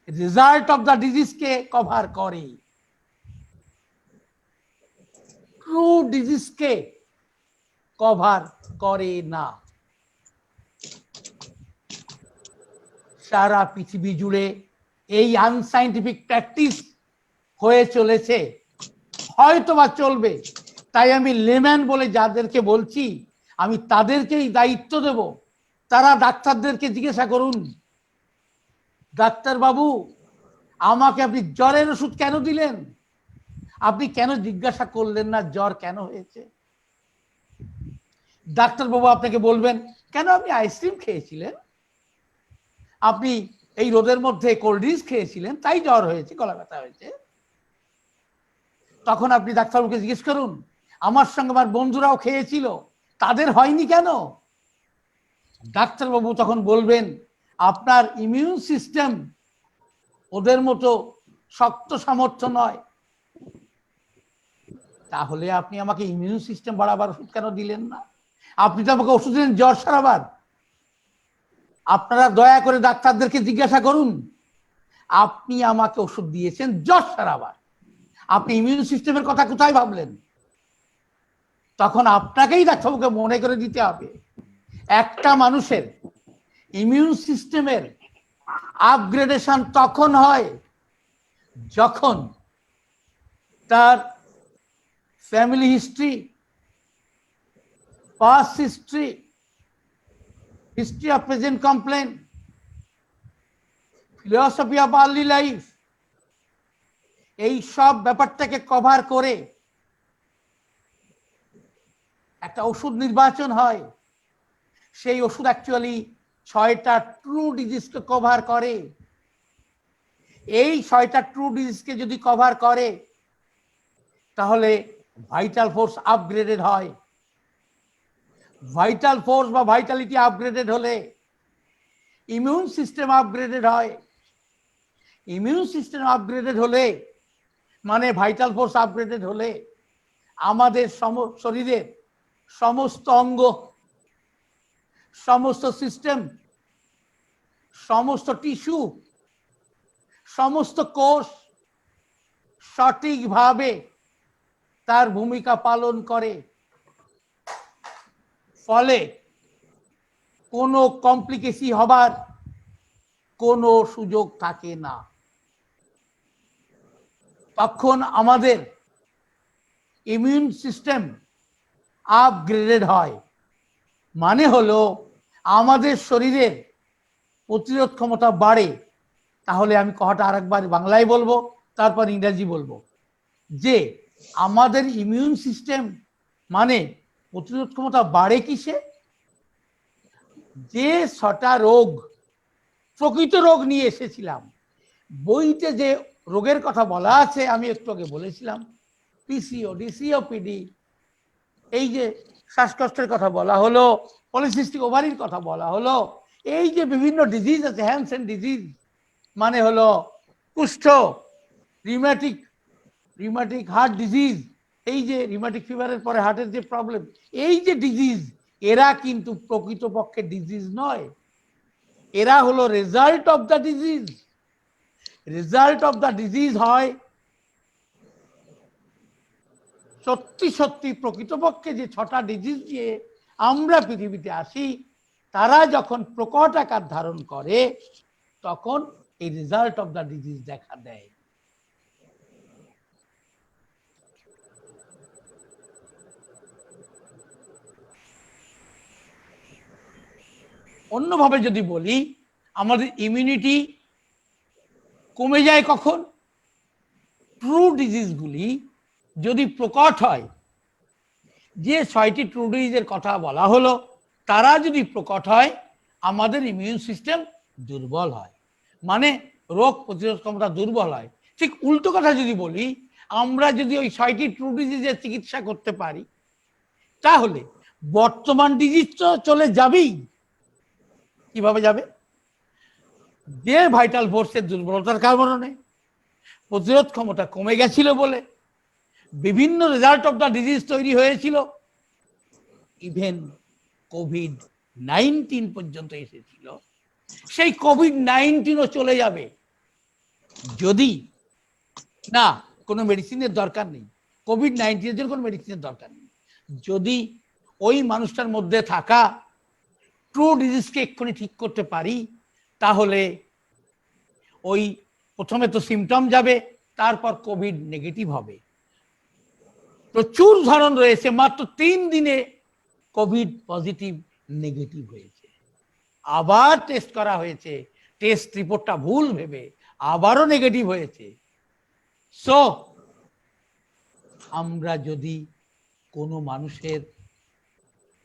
রেজাল্ট অফ দ্য ডিজিজকে কভার করে, ট্রু ডিজিজকে কভার করে না। সারা পৃথিবী জুড়ে এই আনসাইন্টিফিক প্র্যাকটিস হয়ে চলেছে, হয়তো বা চলবে। তাই আমি লেম্যান বলে যাদেরকে বলছি, আমি তাদেরকেই দায়িত্ব দেব। তারা ডাক্তারদেরকে জিজ্ঞাসা করুন, ডাক্তারবাবু আমাকে আপনি জ্বরের ওষুধ কেন দিলেন? আপনি কেন জিজ্ঞাসা করলেন না জ্বর কেন হয়েছে? ডাক্তারবাবু আপনাকে বলবেন, কেন আপনি আইসক্রিম খেয়েছিলেন, আপনি এই রোদের মধ্যে কোল্ড ড্রিঙ্কস খেয়েছিলেন, তাই জ্বর হয়েছে, গলা ব্যথা হয়েছে। তখন আপনি ডাক্তারবাবুকে জিজ্ঞেস করুন, আমার সঙ্গে আমার বন্ধুরাও খেয়েছিল, তাদের হয়নি কেন? ডাক্তারবাবু তখন বলবেন, আপনার ইমিউন সিস্টেম ওদের মতো শক্ত সামর্থ্য নয়। তাহলে আপনি আমাকে ইমিউন সিস্টেম বাড়াবার ওষুধ কেন দিলেন না? আপনি তো আমাকে ওষুধ দিলেন জ্বর সারাবার। আপনারা দয়া করে ডাক্তারদেরকে জিজ্ঞাসা করুন, আপনি আমাকে ওষুধ দিয়েছেন জ্বর সারাবার, আপনি ইমিউন সিস্টেমের কথা কোথায় ভাবলেন? তখন আপনাকেই ডাক্তারবাবুকে মনে করে দিতে হবে, একটা মানুষের ইমিউন সিস্টেমের আপগ্রেডেশন তখন হয় যখন তার family history, past history, history of present complain, philosophy of early life, এই সব ব্যাপারটাকে কভার করে একটা ওষুধ নির্বাচন হয়। সেই ওষুধ অ্যাকচুয়ালি 6টা ট্রু ডিজিজকে কভার করে। এই 6টা ট্রু ডিজিজকে যদি কভার করে, তাহলে ভাইটাল ফোর্স আপগ্রেডেড হয়। ভাইটাল ফোর্স বা ভাইটালিটি আপগ্রেডেড হলে ইমিউন সিস্টেম আপগ্রেডেড হয়। ইমিউন সিস্টেম আপগ্রেডেড হলে মানে ভাইটাল ফোর্স আপগ্রেডেড হলে আমাদের শরীরের সমস্ত অঙ্গ, সমস্ত সিস্টেম, সমস্ত টিস্যু, সমস্ত কোষ সঠিকভাবে তার ভূমিকা পালন করে। ফলে কোনো কমপ্লিকেশন হবার কোনো সুযোগ থাকে না। তখন আমাদের ইমিউন সিস্টেম আপগ্রেডেড হয়, মানে হলো আমাদের শরীরের প্রতিরোধ ক্ষমতা বাড়ে। তাহলে আমি কথাটা আরেকবার বাংলায় বলবো, তারপর ইংরেজি বলবো, যে আমাদের ইমিউন সিস্টেম মানে প্রতিরোধ ক্ষমতা বাড়ে কিসে? যে 6টা রোগ, প্রকৃত রোগ নিয়ে এসেছিলাম, বইতে যে রোগের কথা বলা আছে আমি একটু আগে বলেছিলাম, পিসিওডি, সিওপিডি, এই যে শ্বাসকষ্টের কথা বলা হলো, পলিসিস্টিক ওভারির কথা বলা হলো, এই যে বিভিন্ন ডিজিজ আছে, হ্যানসেন ডিজিজ মানে হলো কুষ্ঠ, রিউম্যাটিক হার্ট ডিজিজ, এই যে রিউম্যাটিক ফিভারের পরে হার্টের যে প্রবলেম, এই যে ডিজিজ, এরা কিন্তু প্রকৃতপক্ষে ডিজিজ নয়, এরা হলো result of the disease. Result of the disease হয় সত্যি সত্যি প্রকৃতপক্ষে যে 6টা ডিজিজ দিয়ে আমরা পৃথিবীতে আসি, তারা যখন প্রকট আকার ধারণ করে তখন এই রেজাল্ট অফ দ্য ডিজিজ দেখা দেয়। অন্যভাবে যদি বলি, আমাদের ইমিউনিটি কমে যায় কখন? ট্রু ডিজিজগুলি যদি প্রকট হয়, যে 6টি ট্রু ডিজিজের কথা বলা হলো, তারা যদি প্রকট হয়, আমাদের ইমিউন সিস্টেম দুর্বল হয়, মানে রোগ প্রতিরোধ ক্ষমতা দুর্বল হয়। ঠিক উল্টো কথা যদি বলি, আমরা যদি ওই 6টি ট্রু ডিজিজের চিকিৎসা করতে পারি, তাহলে বর্তমান ডিজিজ তো চলে যাবেই। কিভাবে যাবে? যে ভাইটাল ফোর্সের দুর্বলতার কারণে, প্রতিরোধ ক্ষমতা কমে গেছিল বলে বিভিন্ন রেজাল্ট অফ দ্য ডিজিজ তৈরি হয়েছিল, ইভেন কোভিড-19 পর্যন্ত এসেছিল, সেই কোভিড-19ও চলে যাবে যদি না কোনো মেডিসিনের দরকার নেই। কোভিড-19 এর জন্য কোনো মেডিসিনের দরকার নেই, যদি ওই মানুষটার মধ্যে থাকা ট্রু ডিজিজকে এক্ষুনি ঠিক করতে পারি, তাহলে ওই প্রথমে তো সিমটম যাবে, তারপর কোভিড নেগেটিভ হবে। প্রচুর ধরন রয়েছে, মাত্র 3 দিনে কোভিড পজিটিভ নেগেটিভ হয়েছে, আবার টেস্ট করা হয়েছে, টেস্ট রিপোর্টটা ভুল ভেবে আবারও নেগেটিভ হয়েছে। সো আমরা যদি কোনো মানুষের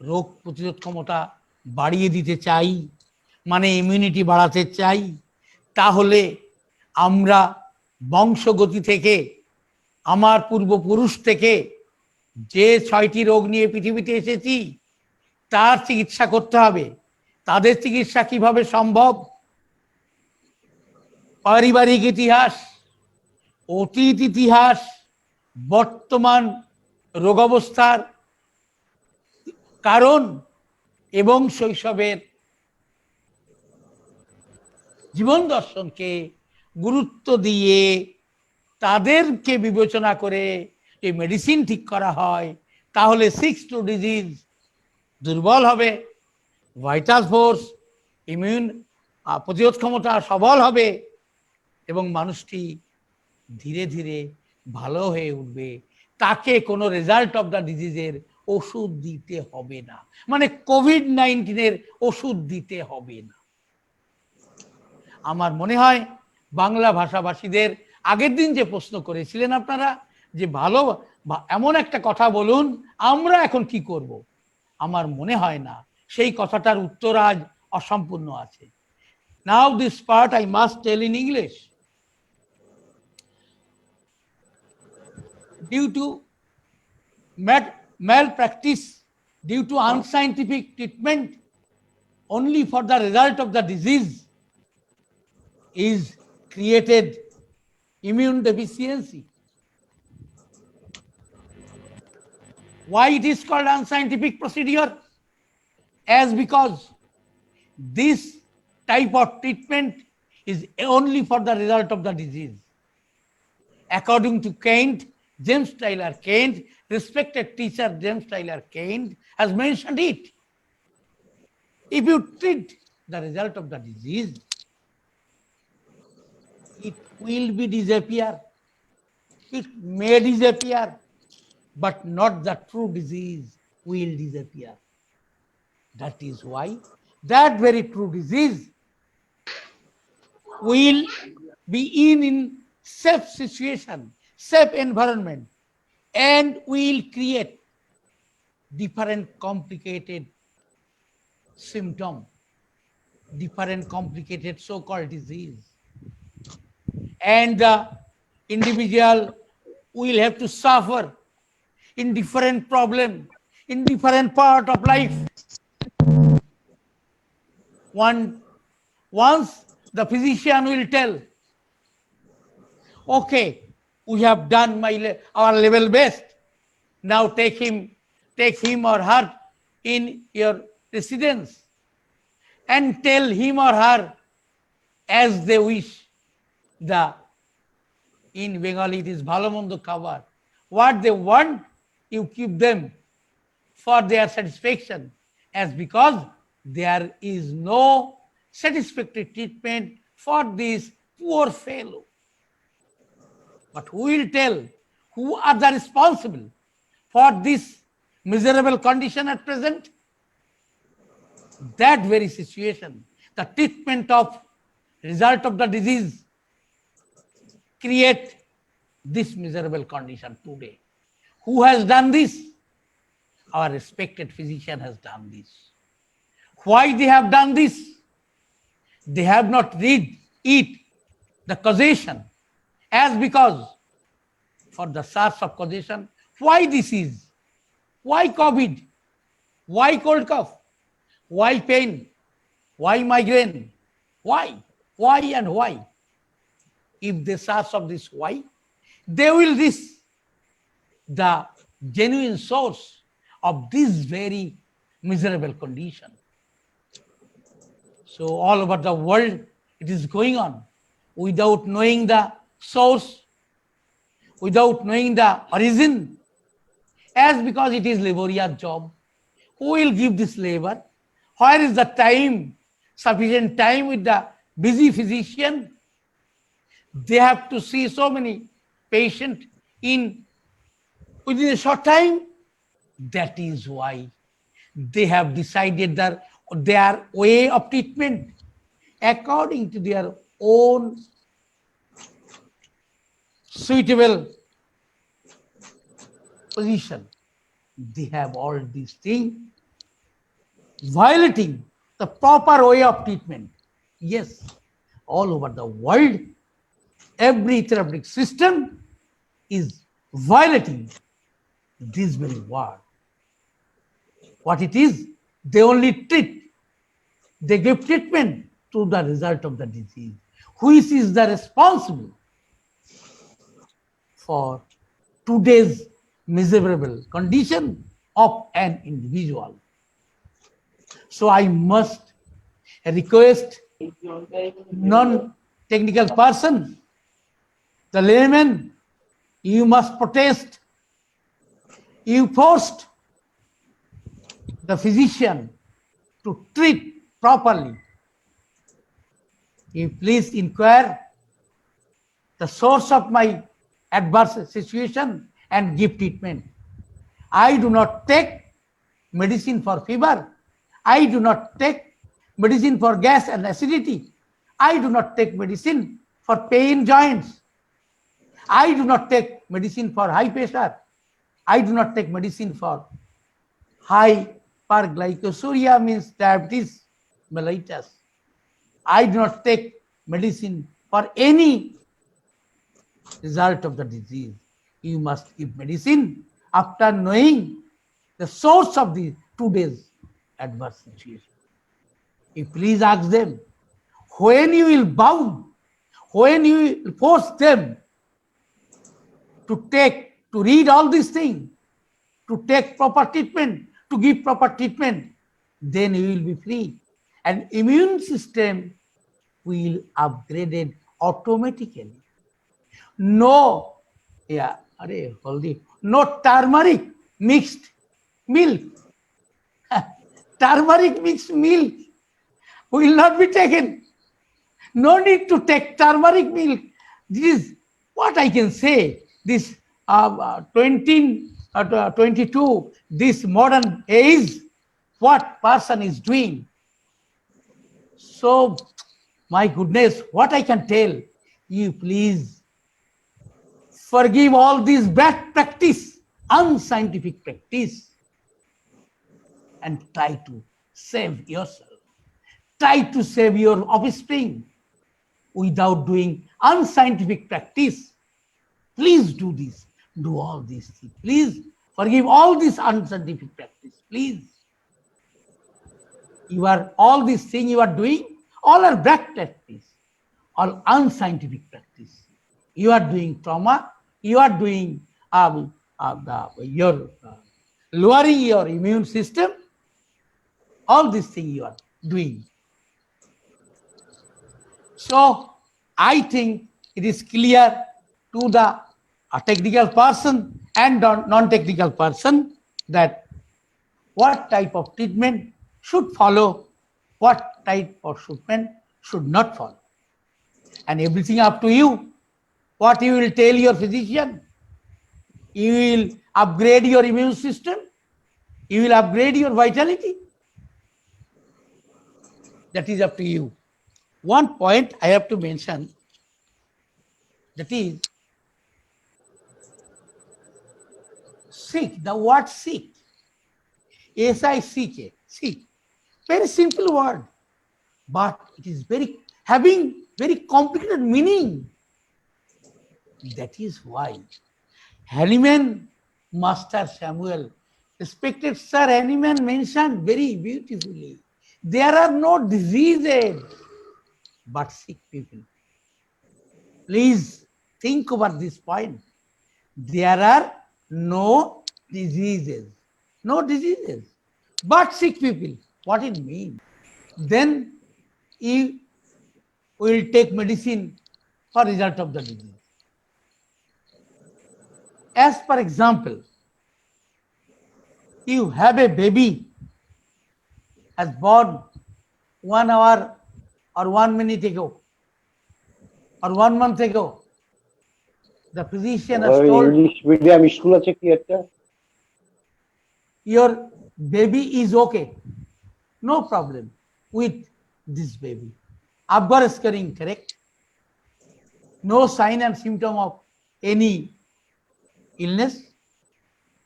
রোগ প্রতিরোধ ক্ষমতা বাড়িয়ে দিতে চাই, মানে ইমিউনিটি বাড়াতে চাই, তাহলে আমরা বংশগতি থেকে, আমার পূর্বপুরুষ থেকে যে 6টি রোগ নিয়ে পৃথিবীতে এসেছি, তার চিকিৎসা করতে হবে। তাদের চিকিৎসা কিভাবে সম্ভব? পারিবারিক ইতিহাস, অতীত ইতিহাস, বর্তমান রোগাবস্থার কারণ এবং শৈশবের জীবন দর্শনকে গুরুত্ব দিয়ে তাদেরকে বিবেচনা করে এই মেডিসিন ঠিক করা হয়, তাহলে 6 ট্রু ডিজিজ দুর্বল হবে, ভাইটাল ফোর্স, ইমিউন প্রতিরোধ ক্ষমতা সবল হবে এবং মানুষটি ধীরে ধীরে ভালো হয়ে উঠবে। তাকে কোনো রেজাল্ট অফ দ্য ডিজিজের ওষুধ দিতে হবে না, মানে কোভিড-19 ওষুধ দিতে হবে না। আমার মনে হয় বাংলা ভাষাভাষীদের আগের দিন যে প্রশ্ন করেছিলেন আপনারা, যে ভালো এমন একটা কথা বলুন আমরা এখন কি করব, আমার মনে হয় না সেই কথাটার উত্তর আজ অসম্পূর্ণ আছে। Now this part I must tell in English. Due to malpractice, due to unscientific treatment, only for the result of the disease is created immune deficiency. Why it is called unscientific procedure? As because this type of treatment is only for the result of the disease. According to Keynes, James Taylor Keynes, respected teacher James Taylor Keynes has mentioned it. If you treat the result of the disease, it will be disappear. It may disappear, but not the true disease will disappear. That is why that very true disease will be in safe situation, safe environment, and will create different complicated symptom, different complicated so-called disease, and the individual will have to suffer in different problem, in different part of life. Once the physician will tell, okay, we have done our level best, now take him or her in your residence, and tell him or her as they wish. In Bengali it is Bhalomondo Kabar. What they want, you keep them for their satisfaction, as because there is no satisfactory treatment for this poor fellow. But who will tell who are the responsible for this miserable condition at present? That very situation, the treatment of result of the disease, create this miserable condition today. Who has done this? Our respected physician has done this. Why they have done this? They have not read it, the causation, as because for the source of causation, why disease, why COVID, why cold cough, why pain, why migraine, why and why. If they search of this why, they will reach the genuine source of this very miserable condition. So all over the world it is going on without knowing the source, without knowing the origin, as because it is laborious job. Who will give this labor? Where is the time, sufficient time with the busy physician? They have to see so many patients within a short time. That is why they have decided their way of treatment according to their own suitable position. They have all these things violating the proper way of treatment. Yes, all over the world, every therapeutic system is violating this very word. What it is, they only treat, they give treatment to the result of the disease. Which is the responsible for today's miserable condition of an individual? So I must request non-technical person, the layman, you must protest. You forced the physician to treat properly. You please inquire the source of my adverse situation and give treatment. I do not take medicine for fever. I do not take medicine for gas and acidity. I do not take medicine for pain joints. I do not take medicine for high pressure. I do not take medicine for hyperglycosuria, means diabetes mellitus. I do not take medicine for any result of the disease. You must give medicine after knowing the source of the today's adverse situation. You please ask them, when you will bound, when you will force them to read all these things, to take proper treatment, to give proper treatment, then you will be free. And immune system will upgraded automatically. No turmeric mixed milk. Turmeric mixed milk will not be taken. No need to take turmeric milk. This is what I can say. This 22, this modern age, what person is doing. So, my goodness, what I can tell you, please forgive all this bad practice, unscientific practice, and try to save yourself. Try to save your offspring without doing unscientific practice. Please do this. Do all these things. Please forgive all this unscientific practice. Please. All these things you are doing, all are bad practice, all unscientific practice. You are doing trauma. You are doing lowering your immune system. All these things you are doing. So I think it is clear to the a technical person and non-technical person that what type of treatment should follow, what type of treatment should not follow. And everything up to you. What you will tell your physician, you will upgrade your immune system, you will upgrade your vitality. That is up to you. One point I have to mention, that is sick. The word sick, S-I-C-K, sick. Very simple word, but it is very having very complicated meaning. That is why Hahnemann, Master Samuel, respected Sir Hahnemann mentioned very beautifully, there are no diseases but sick people. Please think about this point. There are no diseases, but sick people. What it means? Then you will take medicine for result of the disease. As per example, you have a baby has born 1 hour or 1 minute ago or 1 month ago. The physician has told English medium school আছে কি একটা? your baby is okay, no problem with this baby. Abgar scoring correct. No sign and symptom of any illness.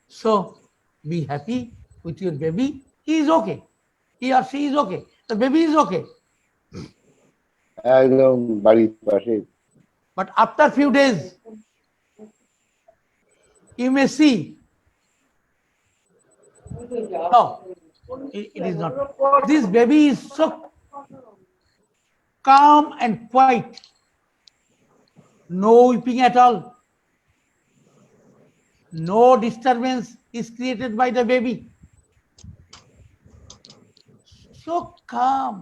So be happy with your baby. He is okay. He or she is okay. The baby is okay. একদম বাড়ির পাশে। But after few days, you may see, no, it is not. This baby is so calm and quiet. No weeping at all. No disturbance is created by the baby. So calm.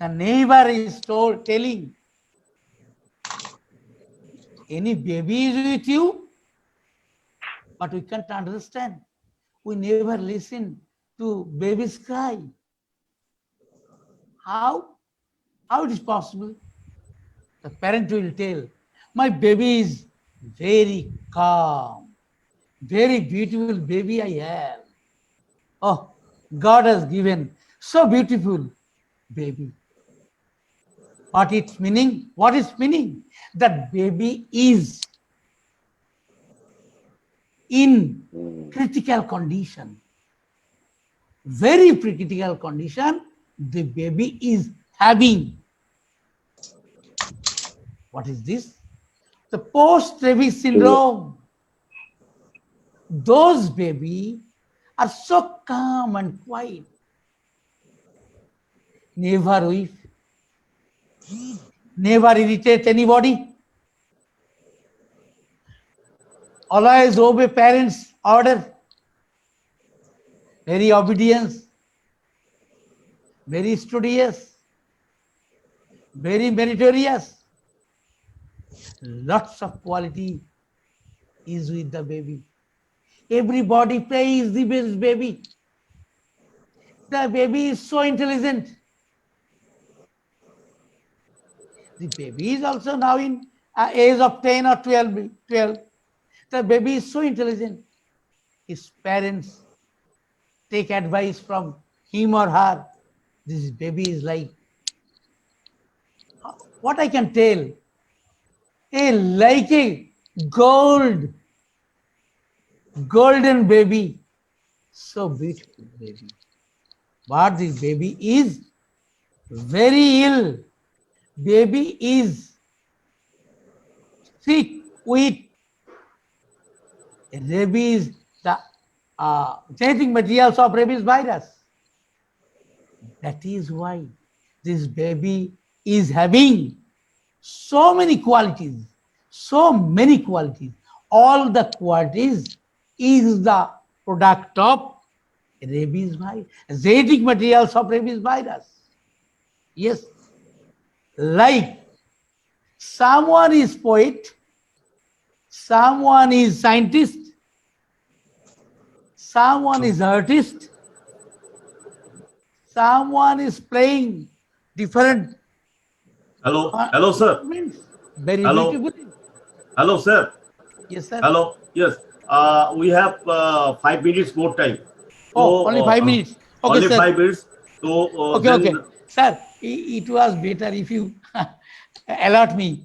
The neighbor is telling, any baby is with you, but we can't understand. We never listen to baby's cry. How? How it is possible? The parent will tell, my baby is very calm, very beautiful baby I have. Oh, God has given so beautiful baby. What its meaning? What is meaning? That baby is in critical condition, very critical condition. The baby is having, what is this? The post-rabies syndrome. Those baby are so calm and quiet, never weep, never irritate anybody, always obey parents' order, very obedience, very studious, very meritorious. Lots of quality is with the baby. Everybody praise the baby. The baby is so intelligent. The baby is also now in age of 10 or 12. The baby is so intelligent. His parents take advice from him or her. This baby is like, what I can tell, like a golden baby. So beautiful baby. But this baby is very ill. Baby is sick with rabies, the genetic materials of rabies virus. That is why this baby is having so many qualities. All the qualities is the product of rabies virus, genetic materials of rabies virus. Yes. Like someone is poet, someone is scientist, someone is artist, someone is playing different Hello, sir. instruments very Hello. beautifully. Hello, sir. Yes, sir. Hello. Yes. We have 5 minutes more time. Oh, only 5 minutes. Okay, Only sir. 5 minutes. So Okay, then okay. Sir, it was better if you allot me